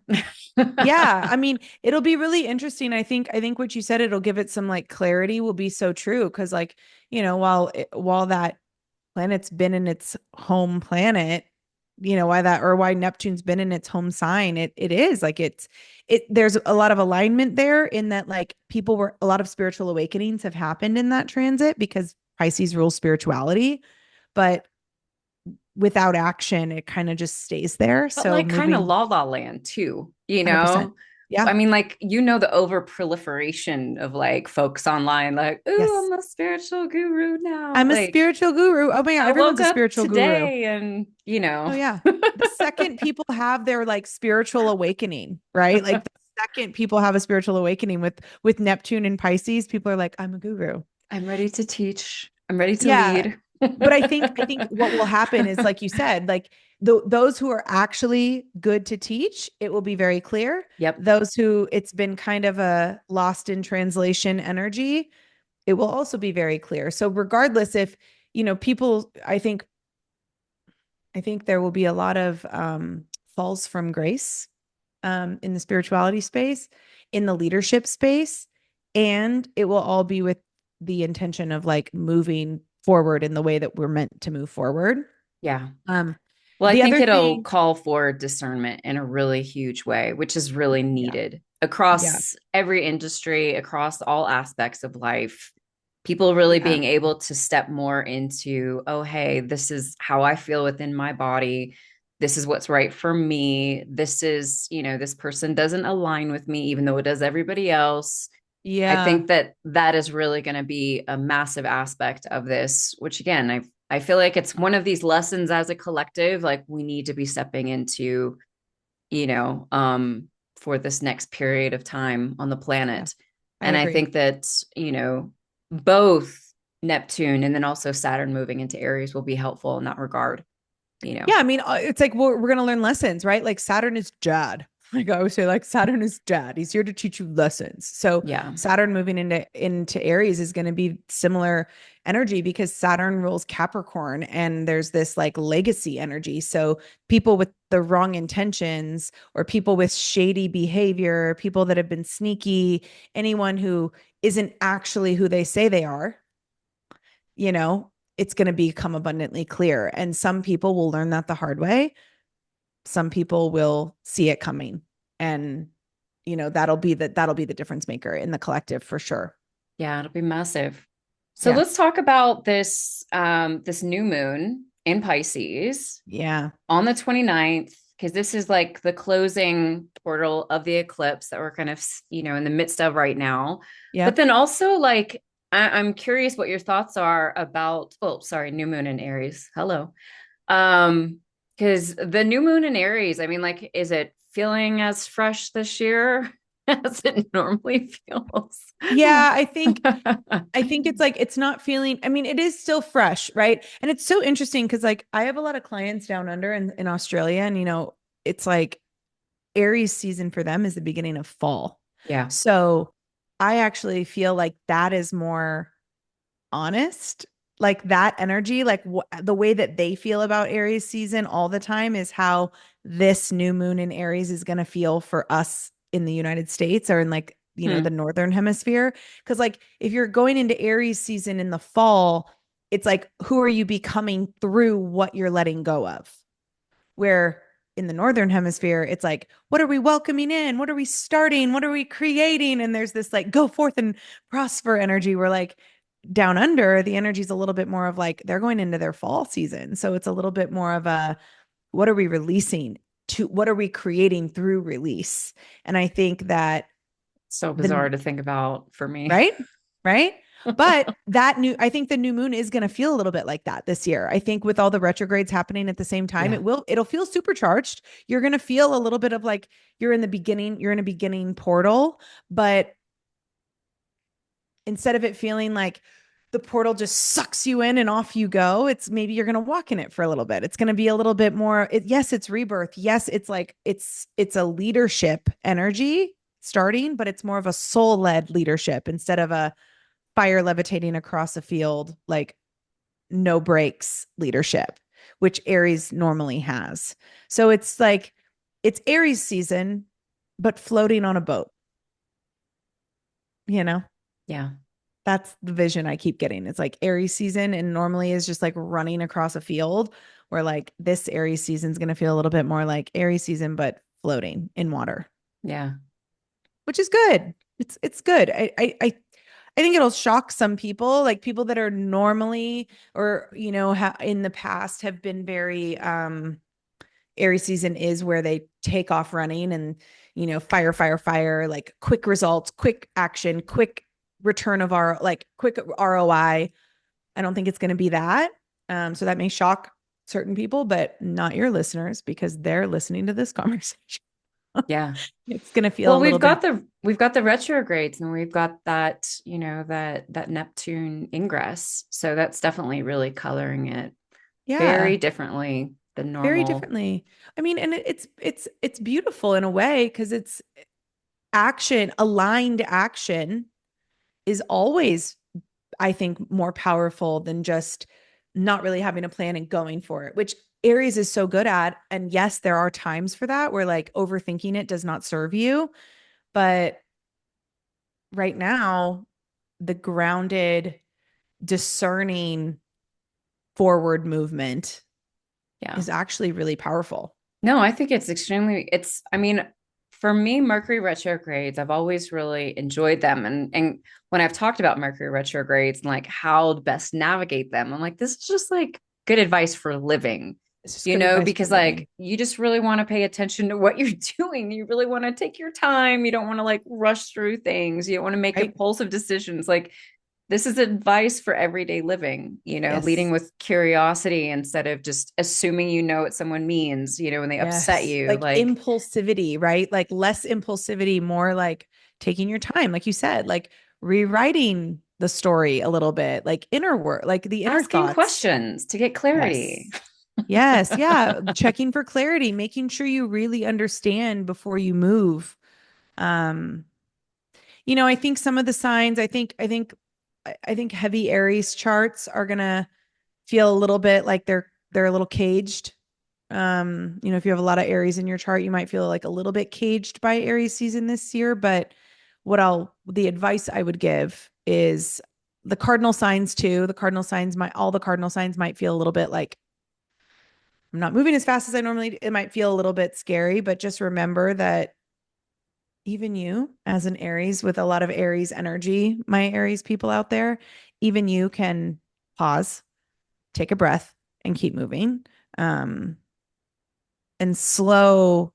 are. Yeah, I mean, it'll be really interesting. I think what you said, it'll give it some like clarity will be so true because like, while that planet's been in its home planet, why Neptune's been in its home sign, it is like there's a lot of alignment there in that like a lot of spiritual awakenings have happened in that transit because Pisces rules spirituality, but without action, it kind of just stays there. But So like kind of moving la la land too, 100%. Yeah. I mean, like, the over proliferation of like folks online, like, ooh, Yes. I'm a spiritual guru now. I'm a Like, spiritual guru. Oh my God, I everyone's woke a up spiritual guru. today and, Oh yeah. The second people have their like spiritual awakening, right? Like the second people have a spiritual awakening with Neptune and Pisces, people are like, I'm a guru. I'm ready to teach. I'm ready to Yeah. lead. But I think what will happen is like you said, like those who are actually good to teach, it will be very clear. Yep. Those who it's been kind of a lost in translation energy, it will also be very clear. So regardless if, people, I think there will be a lot of falls from grace in the spirituality space, in the leadership space, and it will all be with the intention of like moving forward in the way that we're meant to move forward. Yeah. Um, Well, I the think other it'll thing, call for discernment in a really huge way, which is really yeah, needed yeah, across every industry, across all aspects of life. People really yeah, being able to step more into, oh, hey, this is how I feel within my body. This is what's right for me. This is, this person doesn't align with me, even though it does everybody else. I yeah, think that that is really going to be a massive aspect of this, which again, I feel like it's one of these lessons as a collective, like we need to be stepping into, you know, um, for this next period of time on the yeah. planet. I And I agree. think that, both Neptune and then also Saturn moving into Aries will be helpful in that regard. Yeah, I mean, it's like we're gonna learn lessons, right? Like Saturn is Jad. Like I always say, like Saturn is Jad. He's here to teach you lessons. So Yeah. Saturn moving into Aries is going to be similar energy because Saturn rules Capricorn, and there's this like legacy energy. So people with the wrong intentions, or people with shady behavior, people that have been sneaky, anyone who isn't actually who they say they are, you know, it's going to become abundantly clear. And some people will learn that the hard way. Some people will see it coming. And, that'll be the difference maker in the collective for sure. Yeah, it'll be massive. So Yeah. let's talk about this new moon in Pisces Yeah. on the 29th, because this is like the closing portal of the eclipse that we're kind of, in the midst of right now. But Yep. then also, like, I'm curious what your thoughts are about, oh, sorry, new moon in Aries. Hello. Um, because the new moon in Aries, I mean, like, is it feeling as fresh this year as it normally feels? Yeah, I think it's like it's not feeling, I mean, it is still fresh, right? And it's so interesting because like I have a lot of clients down under in Australia, and it's like Aries season for them is the beginning of fall. Yeah. So I actually feel like that is more honest. Like that energy, like the way that they feel about Aries season all the time is how this new moon in Aries is going to feel for us in the United States, or in like, the Hmm. northern hemisphere. Cuz like if you're going into Aries season in the fall, it's like who are you becoming through what you're letting go of? Where in the northern hemisphere, it's like what are we welcoming in? What are we starting? What are we creating? And there's this like go forth and prosper energy. Where like down under, the energy is a little bit more of like they're going into their fall season. So it's a little bit more of a what are we releasing? to what are we creating through release? And I think that So the bizarre to think about for me. right, right. But I think the new moon is going to feel a little bit like that this year. I think with all the retrogrades happening at the same time, Yeah. it'll feel supercharged. You're going to feel a little bit of like you're in a beginning portal, but instead of it feeling like the portal just sucks you in and off you go, it's maybe you're going to walk in it for a little bit. It's going to be a little bit more yes, it's rebirth. Yes, it's like it's a leadership energy starting, but it's more of a soul-led leadership instead of a fire levitating across a field like no brakes leadership, which Aries normally has. So it's like it's Aries season but floating on a boat, you know? Yeah. That's the vision I keep getting. It's like Aries season and normally is just like running across a field where like this Aries season is going to feel a little bit more like Aries season, but floating in water, Yeah. which is good. It's good. I think it'll shock some people, like people that are normally or, in the past have been very, Aries season is where they take off running and, fire, fire, fire, like quick results, quick action, quick return of our like quick ROI. I don't think it's going to be that. So that may shock certain people, but not your listeners because they're listening to this conversation. Yeah. It's going to feel Well, a little bit. we've got the retrogrades and we've got that, that Neptune ingress. So that's definitely really coloring it Yeah, very differently than very normal. differently. I mean, and it's beautiful in a way because it's action, aligned action is always, I think, more powerful than just not really having a plan and going for it, which Aries is so good at. And yes, there are times for that where like overthinking it does not serve you. But right now, the grounded, discerning forward movement Yeah. is actually really powerful. No, I think I mean, for me, Mercury retrogrades, I've always really enjoyed them. And when I've talked about Mercury retrogrades and like how to best navigate them, I'm like, this is just like good advice for living, It's just good advice for because living. like you just really want to pay attention to what you're doing. You really want to take your time. You don't want to like rush through things. You don't want to make Right? impulsive decisions. Like this is advice for everyday living, leading Yes. with curiosity instead of just assuming what someone means, when they upset Yes. you. Like Like, impulsivity, right? Like less impulsivity, more like taking your time, like you said, like rewriting the story a little bit, like inner work, like the inner asking thoughts. questions to get clarity. Yes. Yes. Yeah. Checking for clarity, making sure you really understand before you move. Um, I think some of the signs, I think heavy Aries charts are gonna feel a little bit like they're a little caged. If you have a lot of Aries in your chart, you might feel like a little bit caged by Aries season this year. But the advice I would give is the cardinal signs too. All the cardinal signs might feel a little bit like I'm not moving as fast as I normally do. It might feel a little bit scary, but just remember that even you, as an Aries with a lot of Aries energy, my Aries people out there, even you can pause, take a breath, and keep moving. Um, and slower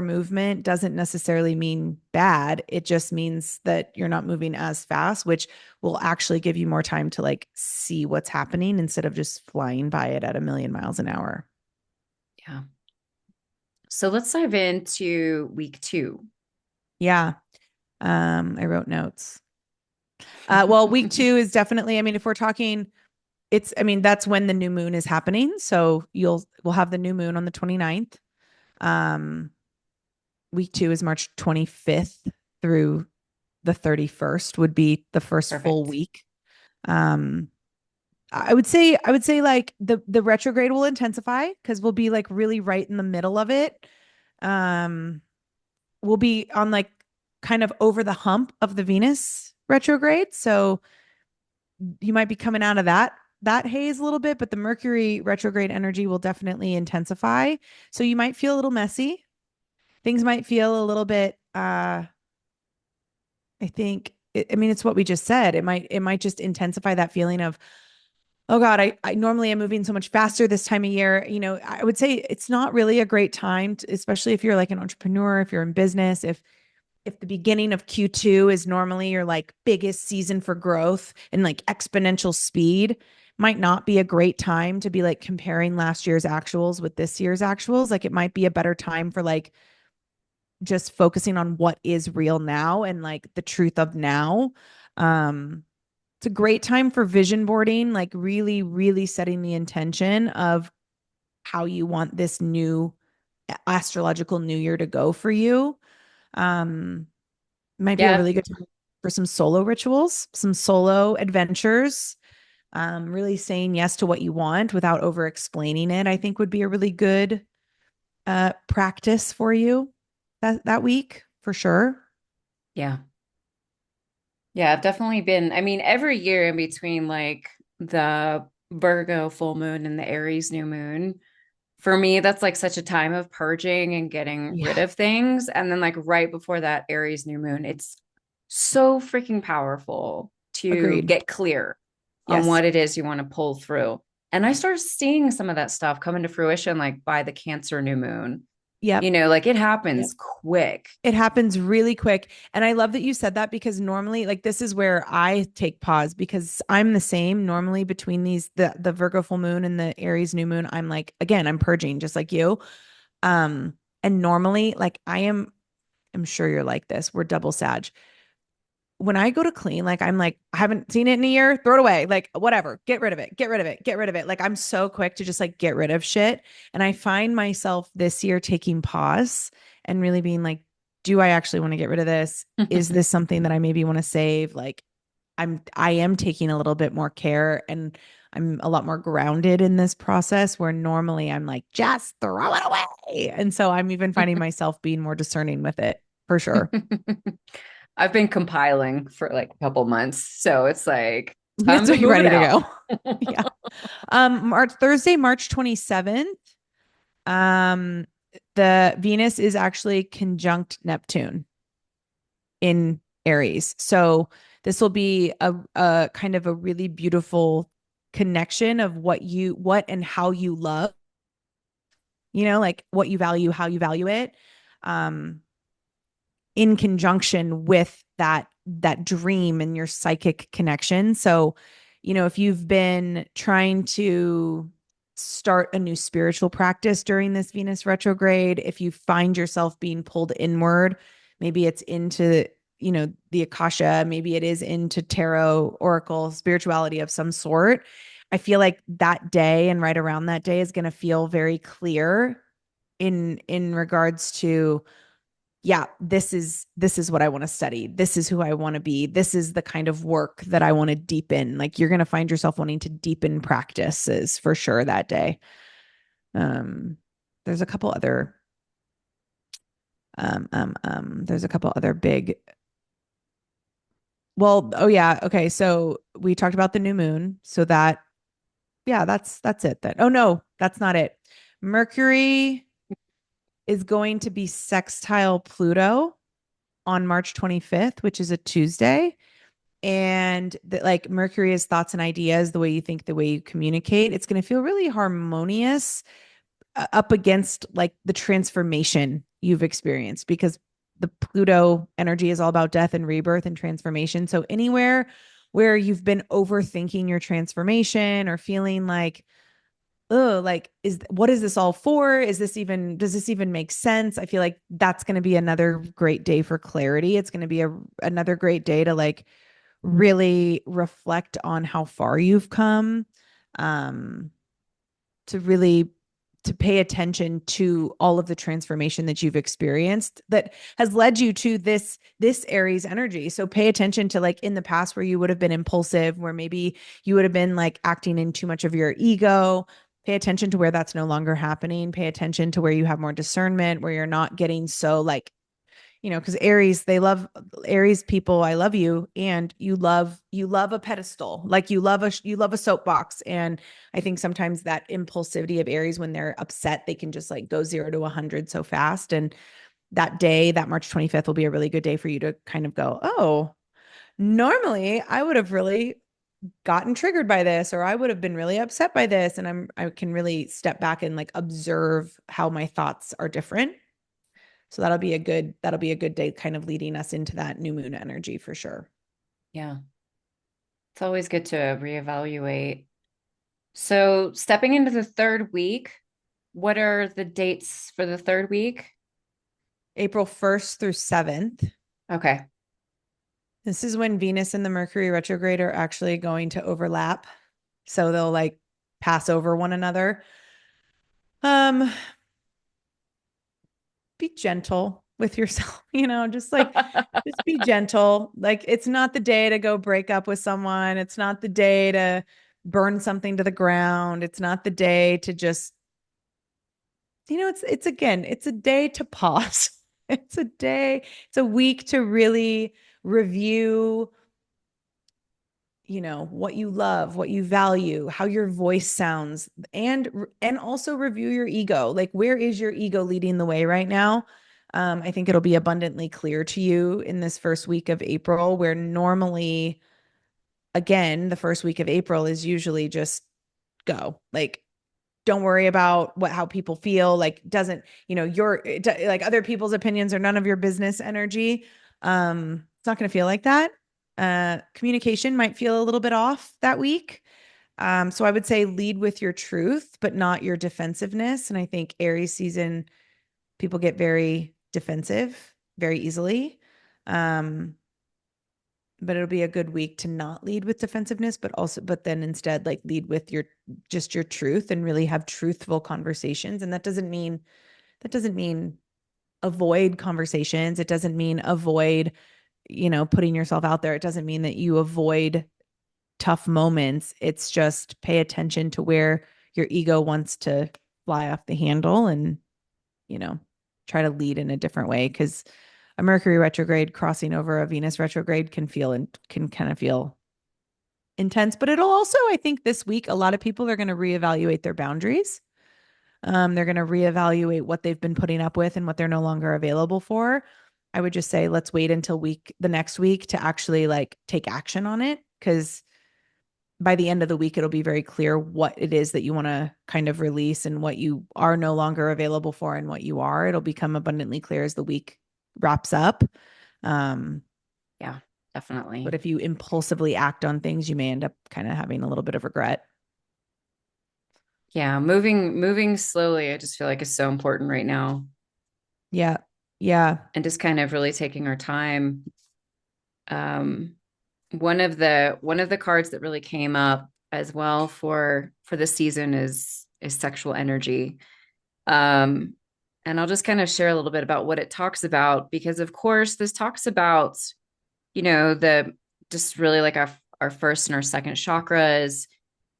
movement doesn't necessarily mean bad. It just means that you're not moving as fast, which will actually give you more time to like see what's happening instead of just flying by it at a million miles an hour. Yeah. So let's dive into week two. Yeah. I wrote notes. Well, week two is definitely, I mean, if we're talking, that's when the new moon is happening. So we'll have the new moon on the 29th. Um, week two is March 25th through the 31st would be the first full Perfect. week. Um, I would say like the retrograde will intensify because we'll be like really right in the middle of it. Um, we'll be on like kind of over the hump of the Venus retrograde. So you might be coming out of that haze a little bit, but the Mercury retrograde energy will definitely intensify. So you might feel a little messy. Things might feel a little bit I think I mean it's what we just said. It might just intensify that feeling of Oh God, I normally am moving so much faster this time of year. I would say it's not really a great time, especially if you're like an entrepreneur, if you're in business, if the beginning of Q2 is normally your like biggest season for growth and like exponential speed, might not be a great time to be like comparing last year's actuals with this year's actuals. Like it might be a better time for like just focusing on what is real now and like the truth of now. Um, it's a great time for vision boarding, like really, really setting the intention of how you want this new astrological new year to go for you. Um, might be a Yeah. really good time for some solo rituals, some solo adventures. Really saying yes to what you want without over explaining it, I think would be a really good practice for you that week for sure. Yeah. Yeah, I've definitely been, I mean, every year in between like the Virgo full moon and the Aries new moon, for me, that's like such a time of purging and getting rid Yeah, of things. And then, like, right before that Aries new moon, it's so freaking powerful to agreed. get clear on Yes. what it is you want to pull through. And I started seeing some of that stuff come into fruition, like by the Cancer new moon. Yep. Like it Yep. happens quick. It happens really quick. And I love that you said that because normally, like, this is where I take pause because I'm the same. Normally, between the Virgo full moon and the Aries new moon, I'm like, again, I'm purging just like you. Um, and normally, like, I'm sure you're like this. We're double Sag. When I go to clean, like I'm like, I haven't seen it in a year, throw it away. Like, whatever, get rid of it, get rid of it, get rid of it. Like, I'm so quick to just like get rid of shit. And I find myself this year taking pause and really being like, do I actually want to get rid of this? Is this something that I maybe want to save? Like, I am taking a little bit more care and I'm a lot more grounded in this process where normally I'm like, just throw it away. And so I'm even finding myself being more discerning with it for sure. I've been compiling for like a couple months. So it's like time It's to like move it ready to out. go. Yeah. Thursday, March 27th. Um, the Venus is actually conjunct Neptune in Aries. So this will be a kind of a really beautiful connection of what and how you love, like what you value, how you value it. Um, in conjunction with that dream and your psychic connection. So, if you've been trying to start a new spiritual practice during this Venus retrograde, if you find yourself being pulled inward, maybe it's into the Akasha, maybe it is into tarot, oracle, spirituality of some sort. I feel like that day and right around that day is going to feel very clear in regards to, yeah, this is what I want to study. This is who I want to be. This is the kind of work that I want to deepen. Like you're going to find yourself wanting to deepen practices for sure that day. Um, there's a couple other there's a couple other big, well, oh yeah, okay. So we talked about the new moon. So that, yeah, that's it then. Oh no, that's not it. Mercury is going to be sextile Pluto on March 25th, which is a Tuesday. And that, like, Mercury is thoughts and ideas, the way you think, the way you communicate. It's going to feel really harmonious up against like the transformation you've experienced because the Pluto energy is all about death and rebirth and transformation. So anywhere where you've been overthinking your transformation or feeling like, oh, like, what is this all for? Does this even make sense? I feel like that's going to be another great day for clarity. It's going to be another great day to like really reflect on how far you've come, um, to really to pay attention to all of the transformation that you've experienced that has led you to this Aries energy. So pay attention to, like, in the past where you would have been impulsive, where maybe you would have been like acting in too much of your ego. Pay attention to where that's no longer happening. Pay attention to where you have more discernment, where you're not getting so like, because Aries, they love Aries people. I love you, and you love a pedestal, like you love a soapbox. And I think sometimes that impulsivity of Aries, when they're upset, they can just like go 0 to 100 so fast. And that day, that March 25th, will be a really good day for you to kind of go, oh, normally I would have really gotten triggered by this, or I would have been really upset by this. And I can really step back and like observe how my thoughts are different. So that'll be a good day kind of leading us into that new moon energy for sure. Yeah. It's always good to reevaluate. So, stepping into the third week, what are the dates for the third week? April 1st through 7th. Okay. This is when Venus and the Mercury retrograde are actually going to overlap. So they'll like pass over one another. Um, be gentle with yourself, just be gentle. Like it's not the day to go break up with someone. It's not the day to burn something to the ground. It's not the day to just, it's again, it's a day to pause. It's a week to really review, what you love, what you value, how your voice sounds, and also review your ego. Like where is your ego leading the way right now? I think it'll be abundantly clear to you in this first week of April, where normally, again, the first week of April is usually just go. Like don't worry about how people feel, like doesn't, like other people's opinions are none of your business energy. It's not going to feel like that. Communication might feel a little bit off that week. So I would say lead with your truth, but not your defensiveness. And I think Aries season, people get very defensive very easily. Um, but it'll be a good week to not lead with defensiveness, but then instead like lead with just your truth and really have truthful conversations. And that doesn't mean avoid conversations. It doesn't mean avoid, putting yourself out there. It doesn't mean that you avoid tough moments. It's just pay attention to where your ego wants to fly off the handle and, you know, try to lead in a different way. Cause a Mercury retrograde crossing over a Venus retrograde can kind of feel intense, but it'll also, I think this week, a lot of people are going to reevaluate their boundaries. They're going to reevaluate what they've been putting up with and what they're no longer available for. I would just say, let's wait until the next week to actually like take action on it. Cause by the end of the week, it'll be very clear what it is that you want to kind of release and what you are no longer available for and what you are. It'll become abundantly clear as the week wraps up. Um, Yeah, but definitely. if you impulsively act on things, you may end up kind of having a little bit of regret. Yeah, moving slowly, I just feel like is so important right now. Yeah. Yeah. And just kind of really taking our time. Um, one of the cards that really came up as well for this season is sexual energy. Um, and I'll just kind of share a little bit about what it talks about because of course this talks about, the just really like our first and our second chakras,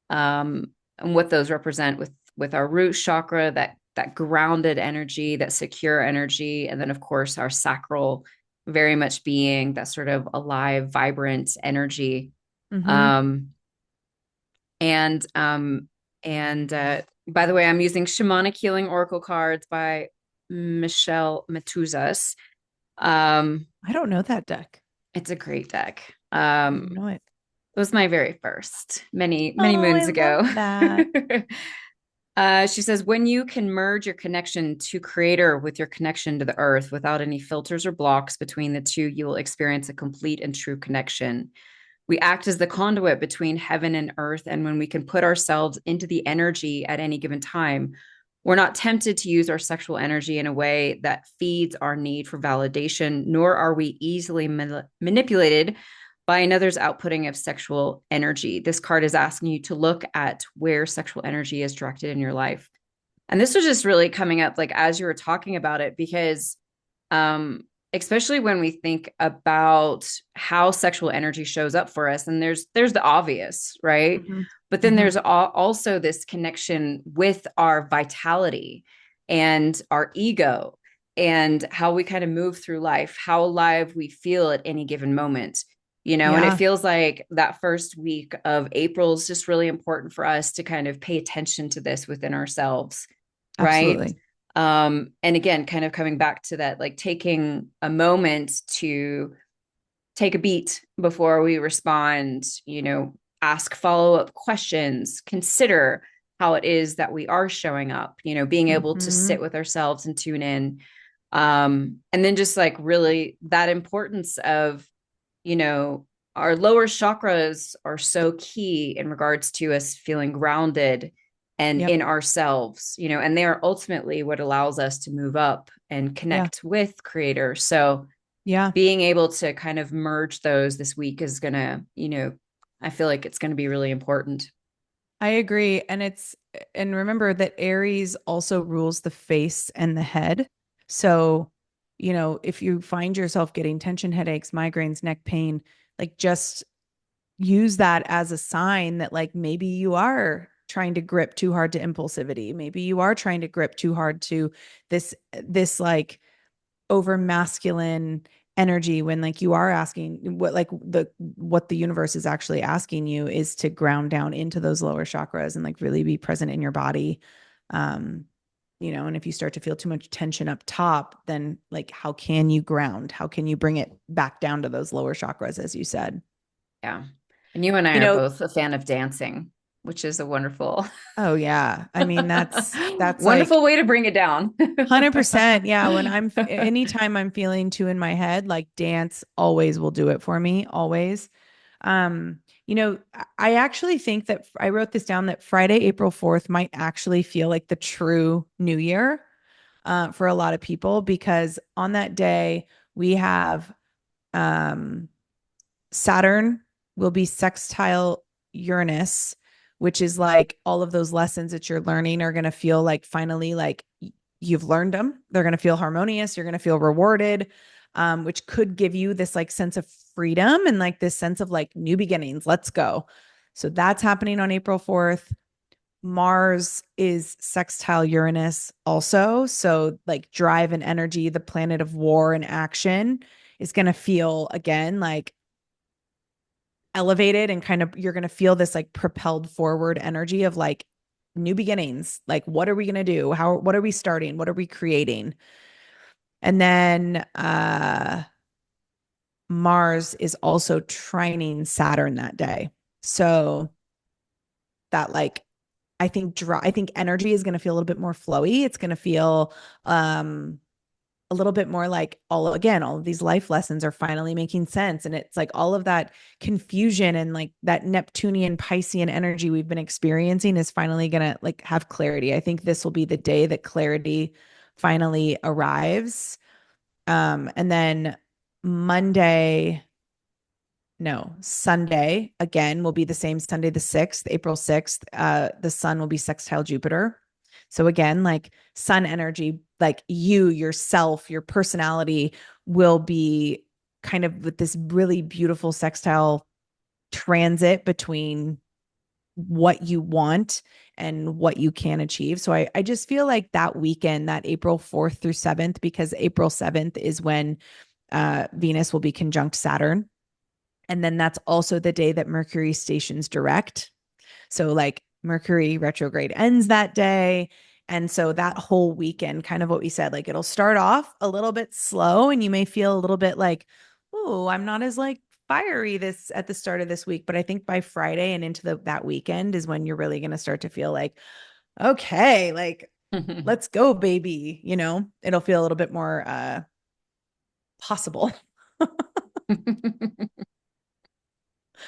and what those represent with our root chakra, that grounded energy, that secure energy, and then of course our sacral, very much being that sort of alive, vibrant energy. Mm-hmm. Um, and by the way, I'm using Shamanic Healing Oracle cards by Michelle Matuzas. Um, I don't know that deck. it's a great deck. I don't know it. It was my very first, many, many Oh, I moons love ago. that. She says, when you can merge your connection to Creator with your connection to the earth without any filters or blocks between the two, you will experience a complete and true connection. We act as the conduit between heaven and earth. And when we can put ourselves into the energy at any given time, we're not tempted to use our sexual energy in a way that feeds our need for validation, nor are we easily manipulated by another's outputting of sexual energy. This card is asking you to look at where sexual energy is directed in your life. And this was just really coming up like as you were talking about it, because um, especially when we think about how sexual energy shows up for us, and there's the obvious, right? Mm-hmm. But then Mm-hmm. there's also this connection with our vitality and our ego and how we kind of move through life, how alive we feel at any given moment. And it Yeah, feels like that first week of April is just really important for us to kind of pay attention to this within ourselves, right? absolutely. And again, kind of coming back to that, like taking a moment to take a beat before we respond, ask follow-up questions, consider how it is that we are showing up, being able to Mm-hmm. sit with ourselves and tune in. And then just like really that importance of, you know, our lower chakras are so key in regards to us feeling grounded and Yep. in ourselves, and they are ultimately what allows us to move up and Yeah. connect with creator. So Yeah. being able to kind of merge those this week is gonna, I feel like it's gonna be really important. I agree. And remember that Aries also rules the face and the head. So, if you find yourself getting tension headaches, migraines, neck pain, like just use that as a sign that like maybe you are trying to grip too hard to impulsivity. Maybe you are trying to grip too hard to this like over masculine energy when like you are asking what the universe is actually asking you is to ground down into those lower chakras and like really be present in your body. um and if you start to feel too much tension up top, then like how can you ground, how can you bring it back down to those lower chakras, as you said? Yeah. And you and I you are know both a fan of dancing, which is a wonderful, oh yeah, I mean that's like wonderful way to bring it down. 100%. Yeah. Anytime I'm feeling too in my head, like dance always will do it for me, always. I actually think that I wrote this down that Friday, April 4th might actually feel like the true new year for a lot of people because on that day we have um, Saturn will be sextile Uranus, which is like all of those lessons that you're learning are going to feel like finally like you've learned them. They're going to feel harmonious. You're going to feel rewarded, which could give you this like sense of freedom and like this sense of like new beginnings. Let's go. So that's happening on April 4th. Mars is sextile Uranus also. So, like, drive and energy, the planet of war and action is going to feel again like elevated and kind of you're going to feel this like propelled forward energy of like new beginnings. Like, what are we going to do? What are we starting? What are we creating? And then Mars is also trining Saturn that day. So that like I think energy is going to feel a little bit more flowy. It's going to feel a little bit more like all of these life lessons are finally making sense. And it's like all of that confusion and like that Neptunian Piscean energy we've been experiencing is finally going to like have clarity. I think this will be the day that clarity finally arrives. And then Monday, no, Sunday again will be the same Sunday, the 6th, April 6th. The sun will be sextile Jupiter. So again, like sun energy, like you, yourself, your personality will be kind of with this really beautiful sextile transit between what you want and what you can achieve. So I just feel like that weekend, that April 4th through 7th, because April 7th is when Venus will be conjunct Saturn. And then that's also the day that Mercury stations direct. So, like, Mercury retrograde ends that day. And so that whole weekend, kind of what we said, like it'll start off a little bit slow and you may feel a little bit like, oh, I'm not as like fiery this at the start of this week. But I think by Friday and into that weekend is when you're really going to start to feel like, okay, like, let's go, baby. It'll feel a little bit more possible.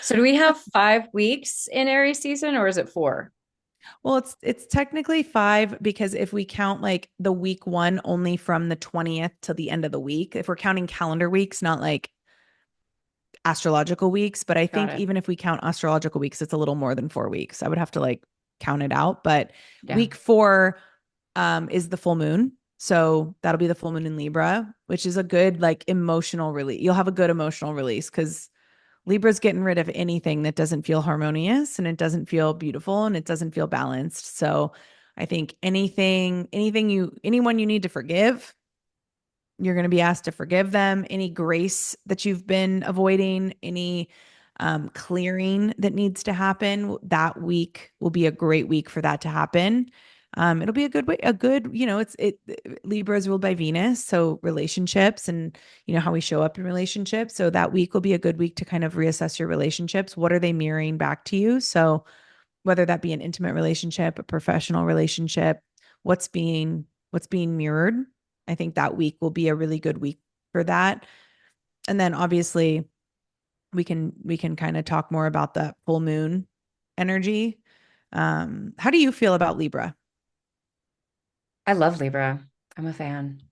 So do we have 5 weeks in Aries season or is it 4? Well, it's technically 5 because if we count like the week one only from the 20th to the end of the week, if we're counting calendar weeks, not like astrological weeks, but I Got think it. even if we count astrological weeks, it's a little more than 4 weeks. I would have to like count it out, but Yeah. week 4 is the full moon. So that'll be the full moon in Libra, which is a good like emotional release. You'll have a good emotional release because Libra's getting rid of anything that doesn't feel harmonious and it doesn't feel beautiful and it doesn't feel balanced. So I think anyone you need to forgive, you're going to be asked to forgive them. Any grace that you've been avoiding, any clearing that needs to happen, that week will be a great week for that to happen. It'll be a good way, a good, Libra is ruled by Venus, so relationships and how we show up in relationships. So that week will be a good week to kind of reassess your relationships. What are they mirroring back to you? So whether that be an intimate relationship, a professional relationship, what's being mirrored. I think that week will be a really good week for that. And then obviously we can kind of talk more about the full moon energy. How do you feel about Libra? I love Libra. I'm a fan.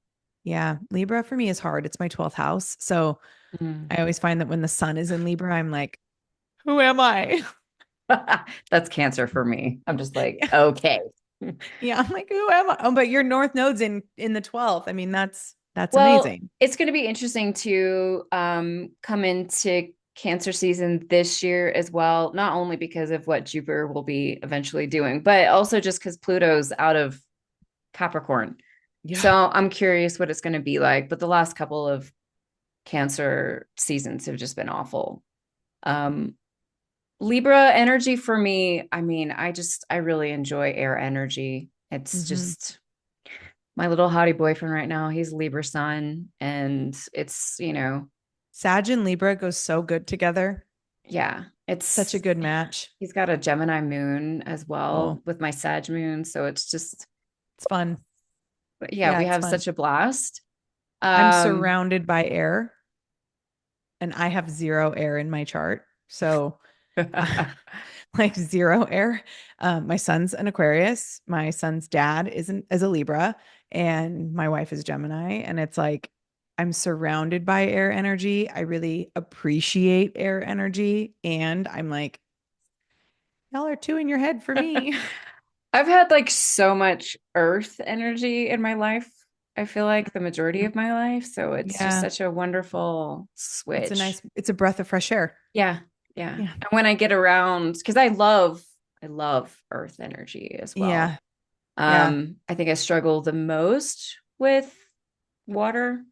Yeah, Libra for me is hard. It's my 12th house. So Mm. I always find that when the sun is in Libra, I'm like, who am I? That's Cancer for me. I'm just like, Yeah. okay. Yeah, I'm like, who am I? Oh, but your North Node's in the 12th. I mean, that's Well, amazing. it's going to be interesting to come into Cancer season this year as well, not only because of what Jupiter will be eventually doing, but also just because Pluto's out of Capricorn. Yeah. So I'm curious what it's going to be like. But the last couple of Cancer seasons have just been awful. Um, Libra energy for me, I mean, I really enjoy air energy. It's Hmm. just my little hottie boyfriend right now. He's Libra sun, and Sag and Libra goes so good together. yeah, Such a good match. he's got a Gemini moon as Oh, well with my Sag moon. So it's just, it's fun. yeah, Yeah, we it's have fun. such a blast. I'm Um, surrounded by air and I have zero air in my chart. So like zero air. My son's an Aquarius. My son's dad isn't as a Libra, and my wife is Gemini. And it's like I'm surrounded by air energy. I really appreciate air energy, and I'm like, y'all are two in your head for me. I've had like so much earth energy in my life. I feel like the majority of my life. So it's just Yeah, such a wonderful switch. it's a breath of fresh air. Yeah. Yeah. Yeah, And when I get around, because I love earth energy as well. yeah, yeah. I think I struggle the most with water.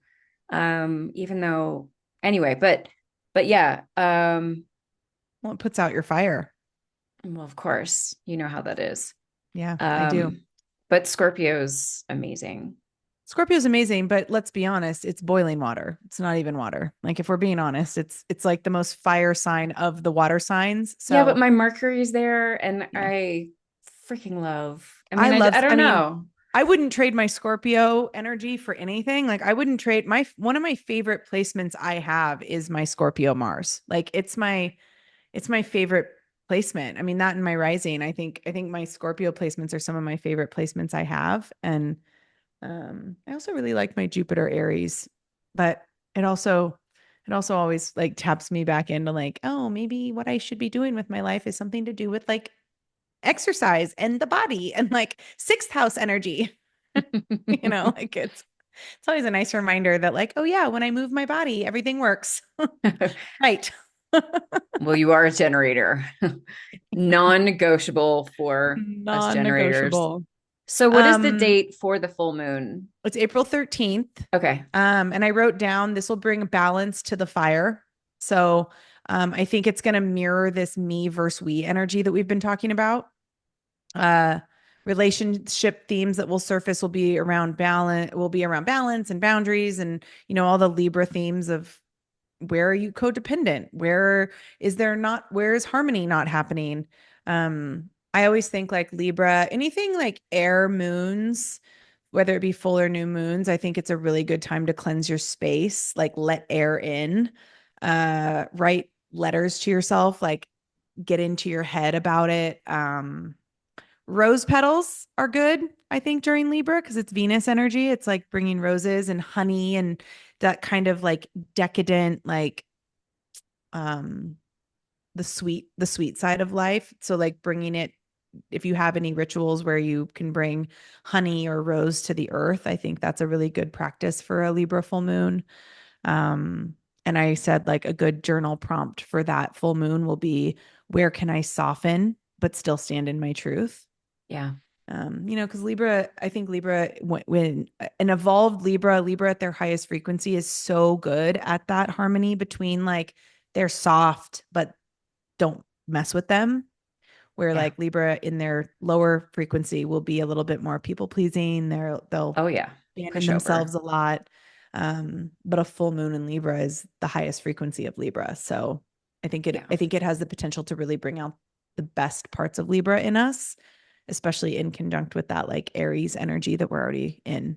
Even though anyway, but yeah, Well, it puts out your fire. well, of course, you know how that is. Yeah, I do. Um, but Scorpio's amazing. Scorpio's amazing, but let's be honest, it's boiling water. It's not even water. Like if we're being honest, it's like the most fire sign of the water signs. Yeah, but So, my Mercury's there and yeah. I freaking love. I I mean, love I don't I mean, know. I wouldn't trade my Scorpio energy for anything. Like I wouldn't trade my one of my favorite placements I have is my Scorpio Mars. Like it's my favorite placement. I mean, that and my rising. I think my Scorpio placements are some of my favorite placements I have. And I also really like my Jupiter Aries, but it also it also always like taps me back into like, oh, maybe what I should be doing with my life is something to do with like exercise and the body and like sixth house energy. Like it's always a nice reminder that like, oh yeah, when I move my body, everything works. Right. Well, you are a generator. Non-negotiable for us generators. Non-negotiable. So what is the Um, date for the full moon? it's April 13th. Okay. And I wrote down this will bring balance to the fire. So I think it's going to mirror this me versus we energy that we've been talking about. Uh, Relationship themes that will surface will be around balance and boundaries and, all the Libra themes of where are you codependent? Where is harmony not happening? I always think like Libra, anything like air moons, whether it be full or new moons, I think it's a really good time to cleanse your space, like let air in, write letters to yourself, like get into your head about it. Rose petals are good, I think, during Libra because it's Venus energy. It's like bringing roses and honey and that kind of like decadent, like um the sweet side of life. So like bringing it, if you have any rituals where you can bring honey or rose to the earth, I think that's a really good practice for a Libra full moon. Um and I said like a good journal prompt for that full moon will be, where can I soften but still stand in my truth? Yeah. Because Libra, I think Libra, when an evolved Libra at their highest frequency is so good at that harmony between like they're soft, but don't mess with them. where Yeah. like Libra in their lower frequency will be a little bit more people pleasing. They'll Oh yeah. abandon Pushover. themselves a lot. But a full moon in Libra is the highest frequency of Libra. So Yeah. I think it has the potential to really bring out the best parts of Libra in us, especially in conjunct with that like Aries energy that we're already in.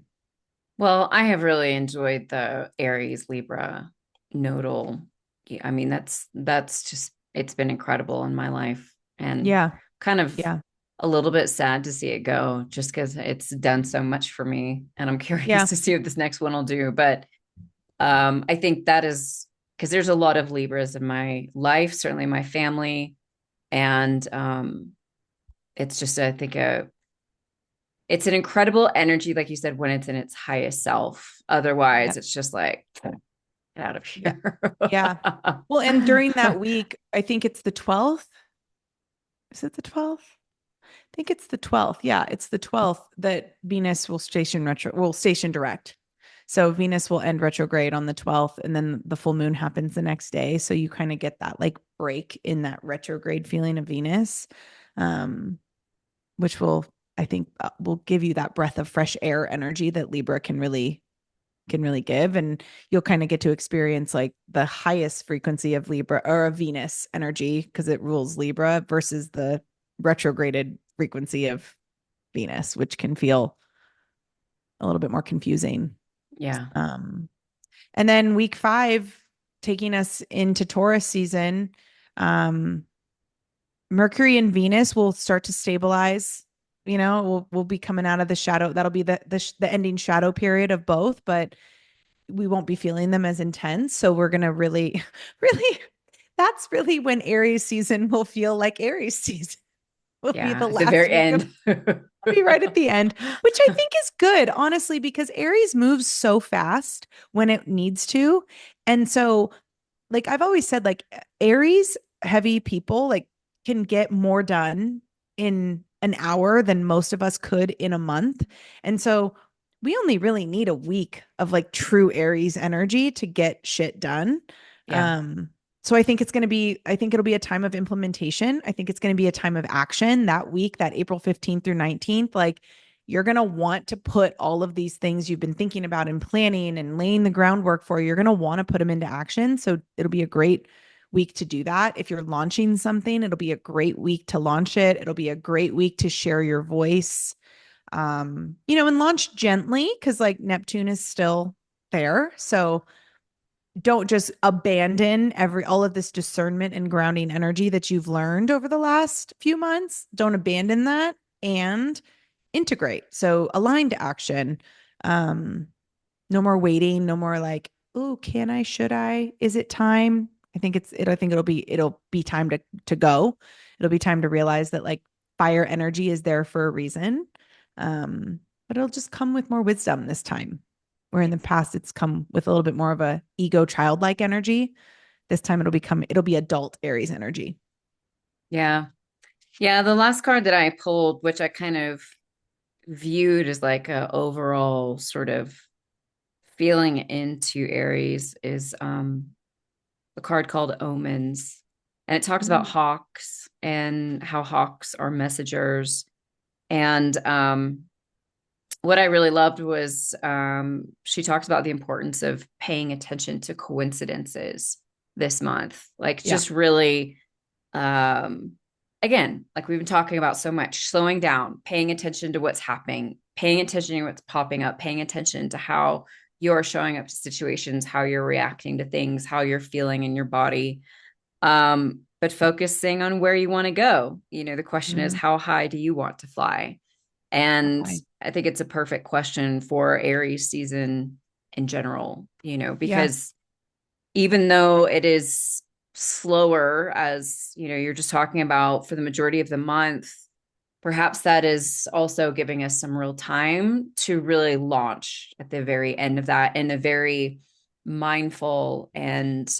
Well, I have really enjoyed the Aries Libra nodal. Yeah, I mean, that's just it's been incredible in my life and Yeah. kind of Yeah. a little bit sad to see it go just because it's done so much for me. And I'm curious Yeah. to see what this next one will do. But I think that is because there's a lot of Libras in my life, certainly my family. And it's just, I think, it's an incredible energy, like you said, when it's in its highest self. Yeah. Otherwise, it's just like, get out of Yeah. here. Yeah. Well, and during that week, I think it's the 12th. Is it the 12th? I think it's the 12th. Yeah, it's the 12th that Venus will station direct. So Venus will end retrograde on the 12th and then the full moon happens the next day. So you kind of get that like break in that retrograde feeling of Venus. Um, which will I think will give you that breath of fresh air energy that Libra can really give, and you'll kind of get to experience like the highest frequency of Libra or of Venus energy because it rules Libra versus the retrograded frequency of Venus, which can feel a little bit more confusing. Yeah. um and then week 5 taking us into Taurus season. Mercury and Venus will start to stabilize. We'll be coming out of the shadow. That'll be the ending shadow period of both, but we won't be feeling them as intense. So we're gonna really, really, that's really when Aries season will feel like Aries season. Will be Yeah. the At the last very week of end. will be right at the end, which I think is good, honestly, because Aries moves so fast when it needs to. And so like I've always said, like Aries heavy people like can get more done in an hour than most of us could in a month. And so we only really need a week of like true Aries energy to get shit done. Yeah. So I think it'll be a time of implementation. I think it's going to be a time of action that week, that April 15th through 19th. Like you're going to want to put all of these things you've been thinking about and planning and laying the groundwork for. You're going to want to put them into action. So it'll be a great week to do that. If you're launching something, it'll be a great week to launch it. It'll be a great week to share your voice. And launch gently because like Neptune is still there. So don't just abandon all of this discernment and grounding energy that you've learned over the last few months. Don't abandon that and integrate. So align to action. Um, no more waiting, no more like, oh, can I, should I? Is it time? I think it'll be time to go. It'll be time to realize that like fire energy is there for a reason. But it'll just come with more wisdom this time. Where in the past it's come with a little bit more of a ego childlike energy. This time it'll be adult Aries energy. Yeah. Yeah. The last card that I pulled, which I kind of viewed as like a overall sort of feeling into Aries, is a card called Omens. And it talks about Mm. hawks and how hawks are messengers. And what I really loved was she talks about the importance of paying attention to coincidences this month. Like Yeah. just really um again, like we've been talking about so much, slowing down, paying attention to what's happening, paying attention to what's popping up, paying attention to how you're showing up to situations, how you're reacting to things, how you're feeling in your body. But focusing on where you want to go. The question is, Mm-hmm. how high do you want to fly? And Okay. I think it's a perfect question for Aries season in general, Yeah. because even though it is slower, as you're just talking about for the majority of the month, perhaps that is also giving us some real time to really launch at the very end of that in a very mindful and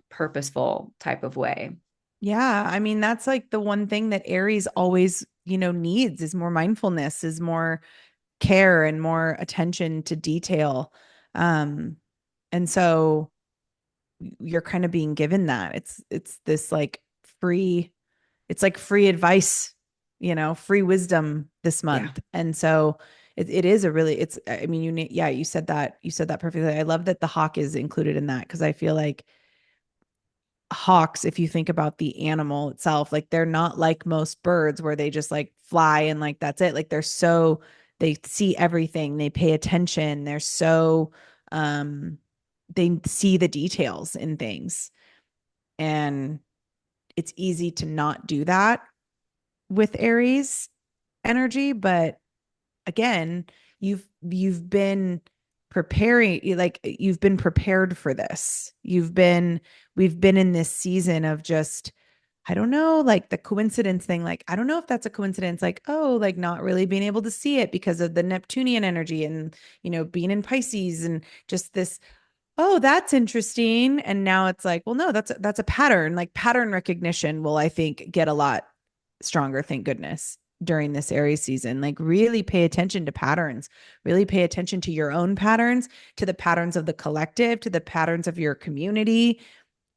purposeful type of way. Yeah, I mean that's like the one thing that Aries always, needs is more mindfulness, is more care and more attention to detail. Um and so you're kind of being given that. It's this like free it's like free advice, free wisdom this Yeah. month. And so it is a really, it's, I mean, yeah, you said that perfectly. I love that the hawk is included in that because I feel like hawks, if you think about the animal itself, like they're not like most birds where they just like fly and like that's it. Like they see everything, they pay attention, um, they see the details in things. And it's easy to not do that with Aries energy, but again, you've been preparing, like you've been prepared for this. We've been in this season of just, I don't know, like the coincidence thing. Like, I don't know if that's a coincidence, like, oh, like not really being able to see it because of the Neptunian energy and, being in Pisces and just this, oh, that's interesting. And now it's like, well, no, that's a pattern. Like pattern recognition will, I think, get a lot stronger, thank goodness, during this Aries season. Like really pay attention to patterns, really pay attention to your own patterns, to the patterns of the collective, to the patterns of your community.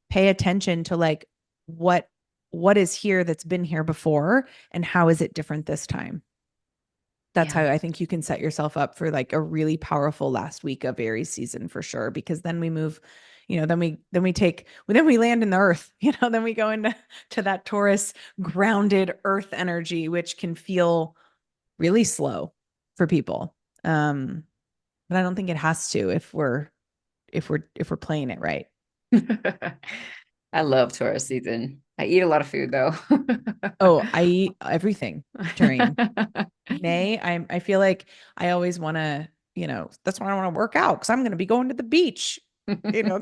Pay attention to like what what is here that's been here before and how is it different this time. That's how Yeah. I think you can set yourself up for like a really powerful last week of Aries season for sure. Because then we move, then we land in the earth, then we go into that Taurus grounded earth energy, which can feel really slow for people. Um, but I don't think it has to if we're playing it right. I love Taurus season. I eat a lot of food though. Oh, I eat everything during May. I feel like I always want to, that's why I want to work out because I'm going to be going to the beach,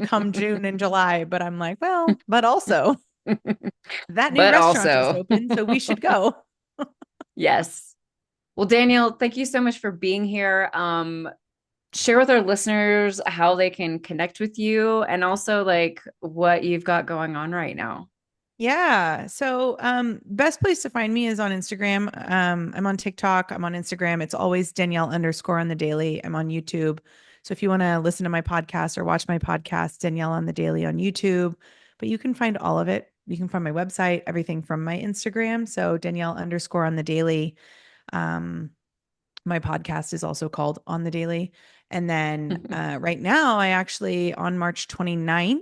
come June and July. But I'm like, well, but also that new But restaurant just also, opened, so we should go. yes. Well, Danielle, thank you so much for being here. Share with our listeners how they can connect with you and also like what you've got going on right now. Yeah. So, best place to find me is on Instagram. I'm on TikTok. I'm on Instagram. It's always Danielle underscore on the daily. I'm on YouTube. So if you want to listen to my podcast or watch my podcast, Danielle on the daily on YouTube, but you can find all of it. You can find my website, everything from my Instagram. So Danielle underscore on the daily. Um, my podcast is also called On the Daily. And then right now, I actually, on March 29th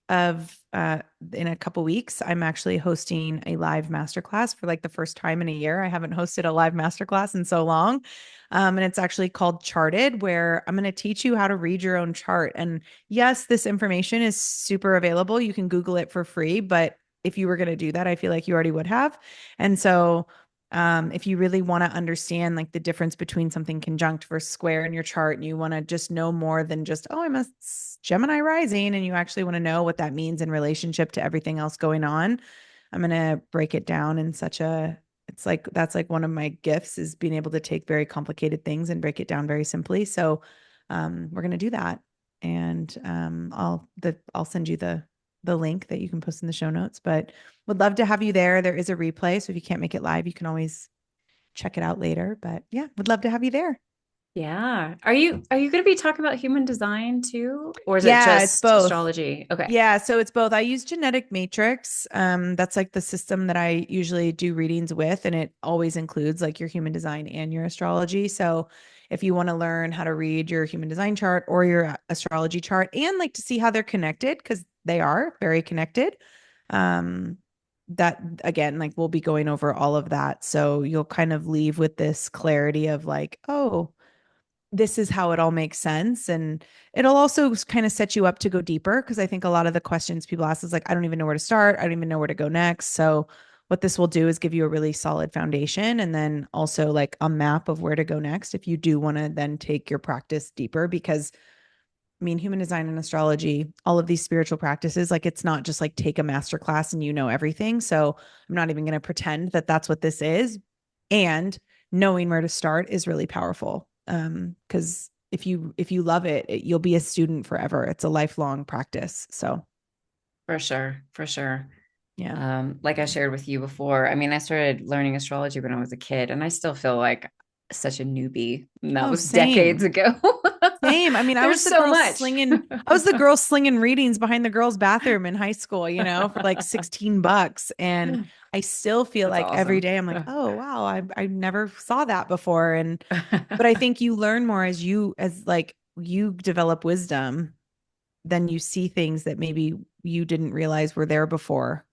of in a couple weeks, I'm actually hosting a live masterclass for like the first time in a year. I haven't hosted a live masterclass in so long. And it's actually called Charted, where I'm going to teach you how to read your own chart. And yes, this information is super available. You can Google it for free, but if you were going to do that, I feel like you already would have. And so if you really want to understand like the difference between something conjunct versus square in your chart, and you want to just know more than just, oh, I'm a Gemini rising, and you actually want to know what that means in relationship to everything else going on, I'm going to break it down in such a, it's like, that's like one of my gifts is being able to take very complicated things and break it down very simply. So we're going to do that. And I'll send you the link that you can post in the show notes, but would love to have you there. There is a replay. So if you can't make it live, you can always check it out later. But yeah, would love to have you there. Yeah. Are you going to be talking about human design too, or is it Yeah, it's just both. astrology? Okay. Yeah, so it's both. I use genetic matrix. That's like the system that I usually do readings with, and it always includes like your human design and your astrology. So if you want to learn how to read your human design chart or your astrology chart and like to see how they're connected, because they are very connected, um, that again, like we'll be going over all of that. So you'll kind of leave with this clarity of like, oh, this is how it all makes sense. And it'll also kind of set you up to go deeper because I think a lot of the questions people ask is like, I don't even know where to start. I don't even know where to go next. So, what this will do is give you a really solid foundation and then also like a map of where to go next if you do want to then take your practice deeper. Because I mean, human design and astrology, all of these spiritual practices, like it's not just like take a master class and you know everything. So, I'm not even going to pretend that that's what this is. And knowing where to start is really powerful. Because if you love it, you'll be a student forever. It's a lifelong practice. So For sure. For sure. yeah. Like I shared with you before, I mean, I started learning astrology when I was a kid, and I still feel like such a newbie. And that Oh, was decades same. ago. Same. I mean, There's so much. I was the girl slinging readings behind the girls' bathroom in high school, for like $16. And I still feel That's like every awesome. day I'm like, oh, wow, I never saw that before. But I think you learn more as like you develop wisdom, then you see things that maybe you didn't realize were there before.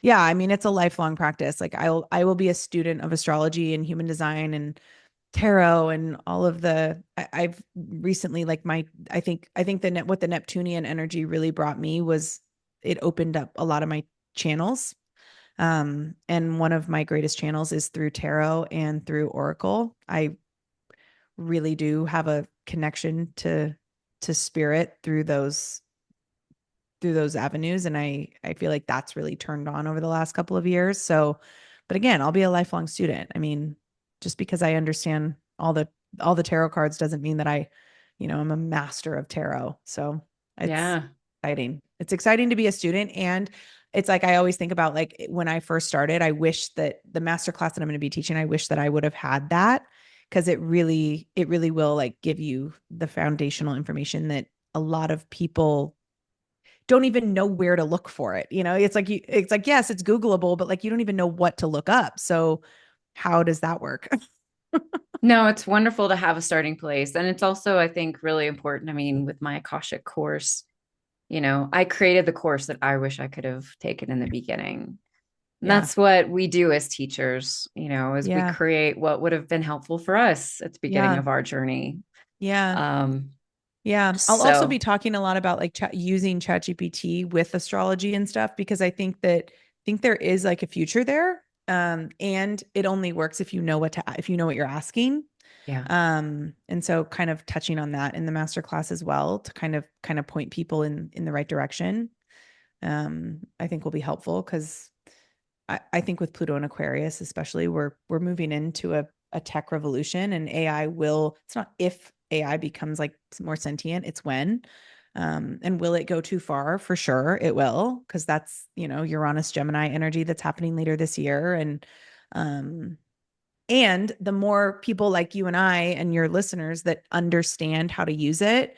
Yeah, I mean, it's a lifelong practice. Like I will be a student of astrology and human design and tarot and all of I've recently like I think what the Neptunian energy really brought me was it opened up a lot of my channels. And one of my greatest channels is through tarot and through oracle. I really do have a connection to spirit through those avenues, and I feel like that's really turned on over the last couple of years. So, but again, I'll be a lifelong student. I mean, just because I understand all the tarot cards doesn't mean that I'm a master of tarot. So it's Yeah. exciting. It's exciting to be a student. And it's like I always think about like when I first started, I wish that the master class that I'm going to be teaching, I wish that I would have had that, because it really will like give you the foundational information that a lot of people don't even know where to look for it. It's like, yes, it's Googleable, but like you don't even know what to look up. So how does that work? No, it's wonderful to have a starting place. And it's also, I think, really important. I mean, with my Akashic course, I created the course that I wish I could have taken in the beginning. And Yeah. that's what we do as teachers, is we Yeah. create what would have been helpful for us at the beginning Yeah. of our journey. Yeah. Um, Yeah. I'll also be so talking a lot about like using ChatGPT with astrology and stuff, because I think there is like a future there. And it only works if you know what you're asking. yeah. And so kind of touching on that in the master class as well to kind of point people in the right direction. I think will be helpful because I think with Pluto and Aquarius, especially, we're moving into a tech revolution, and AI will, it's not if AI becomes like more sentient, it's when. And will it go too far? For sure it will, because that's, Uranus Gemini energy that's happening later this year. Um, and the more people like you and I and your listeners that understand how to use it,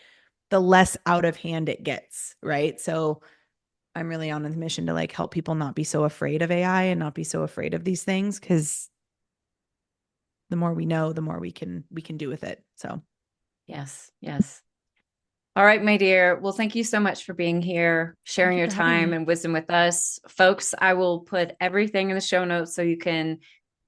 the less out of hand it gets, right? So I'm really on a mission to like help people not be so afraid of AI and not be so afraid of these things, because the more we know, the more we can do with it. So Yes. Yes. All right, my dear. Well, thank you so much for being here, thank sharing you your for having time me. and wisdom with us. Folks, I will put everything in the show notes so you can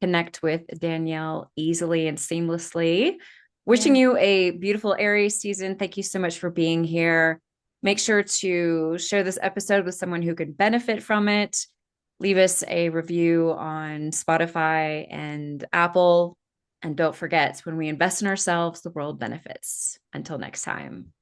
connect with Danielle easily and seamlessly. Wishing Yeah. you a beautiful Aries season. Thank you so much for being here. Make sure to share this episode with someone who could benefit from it. Leave us a review on Spotify and Apple. And don't forget, when we invest in ourselves, the world benefits. Until next time.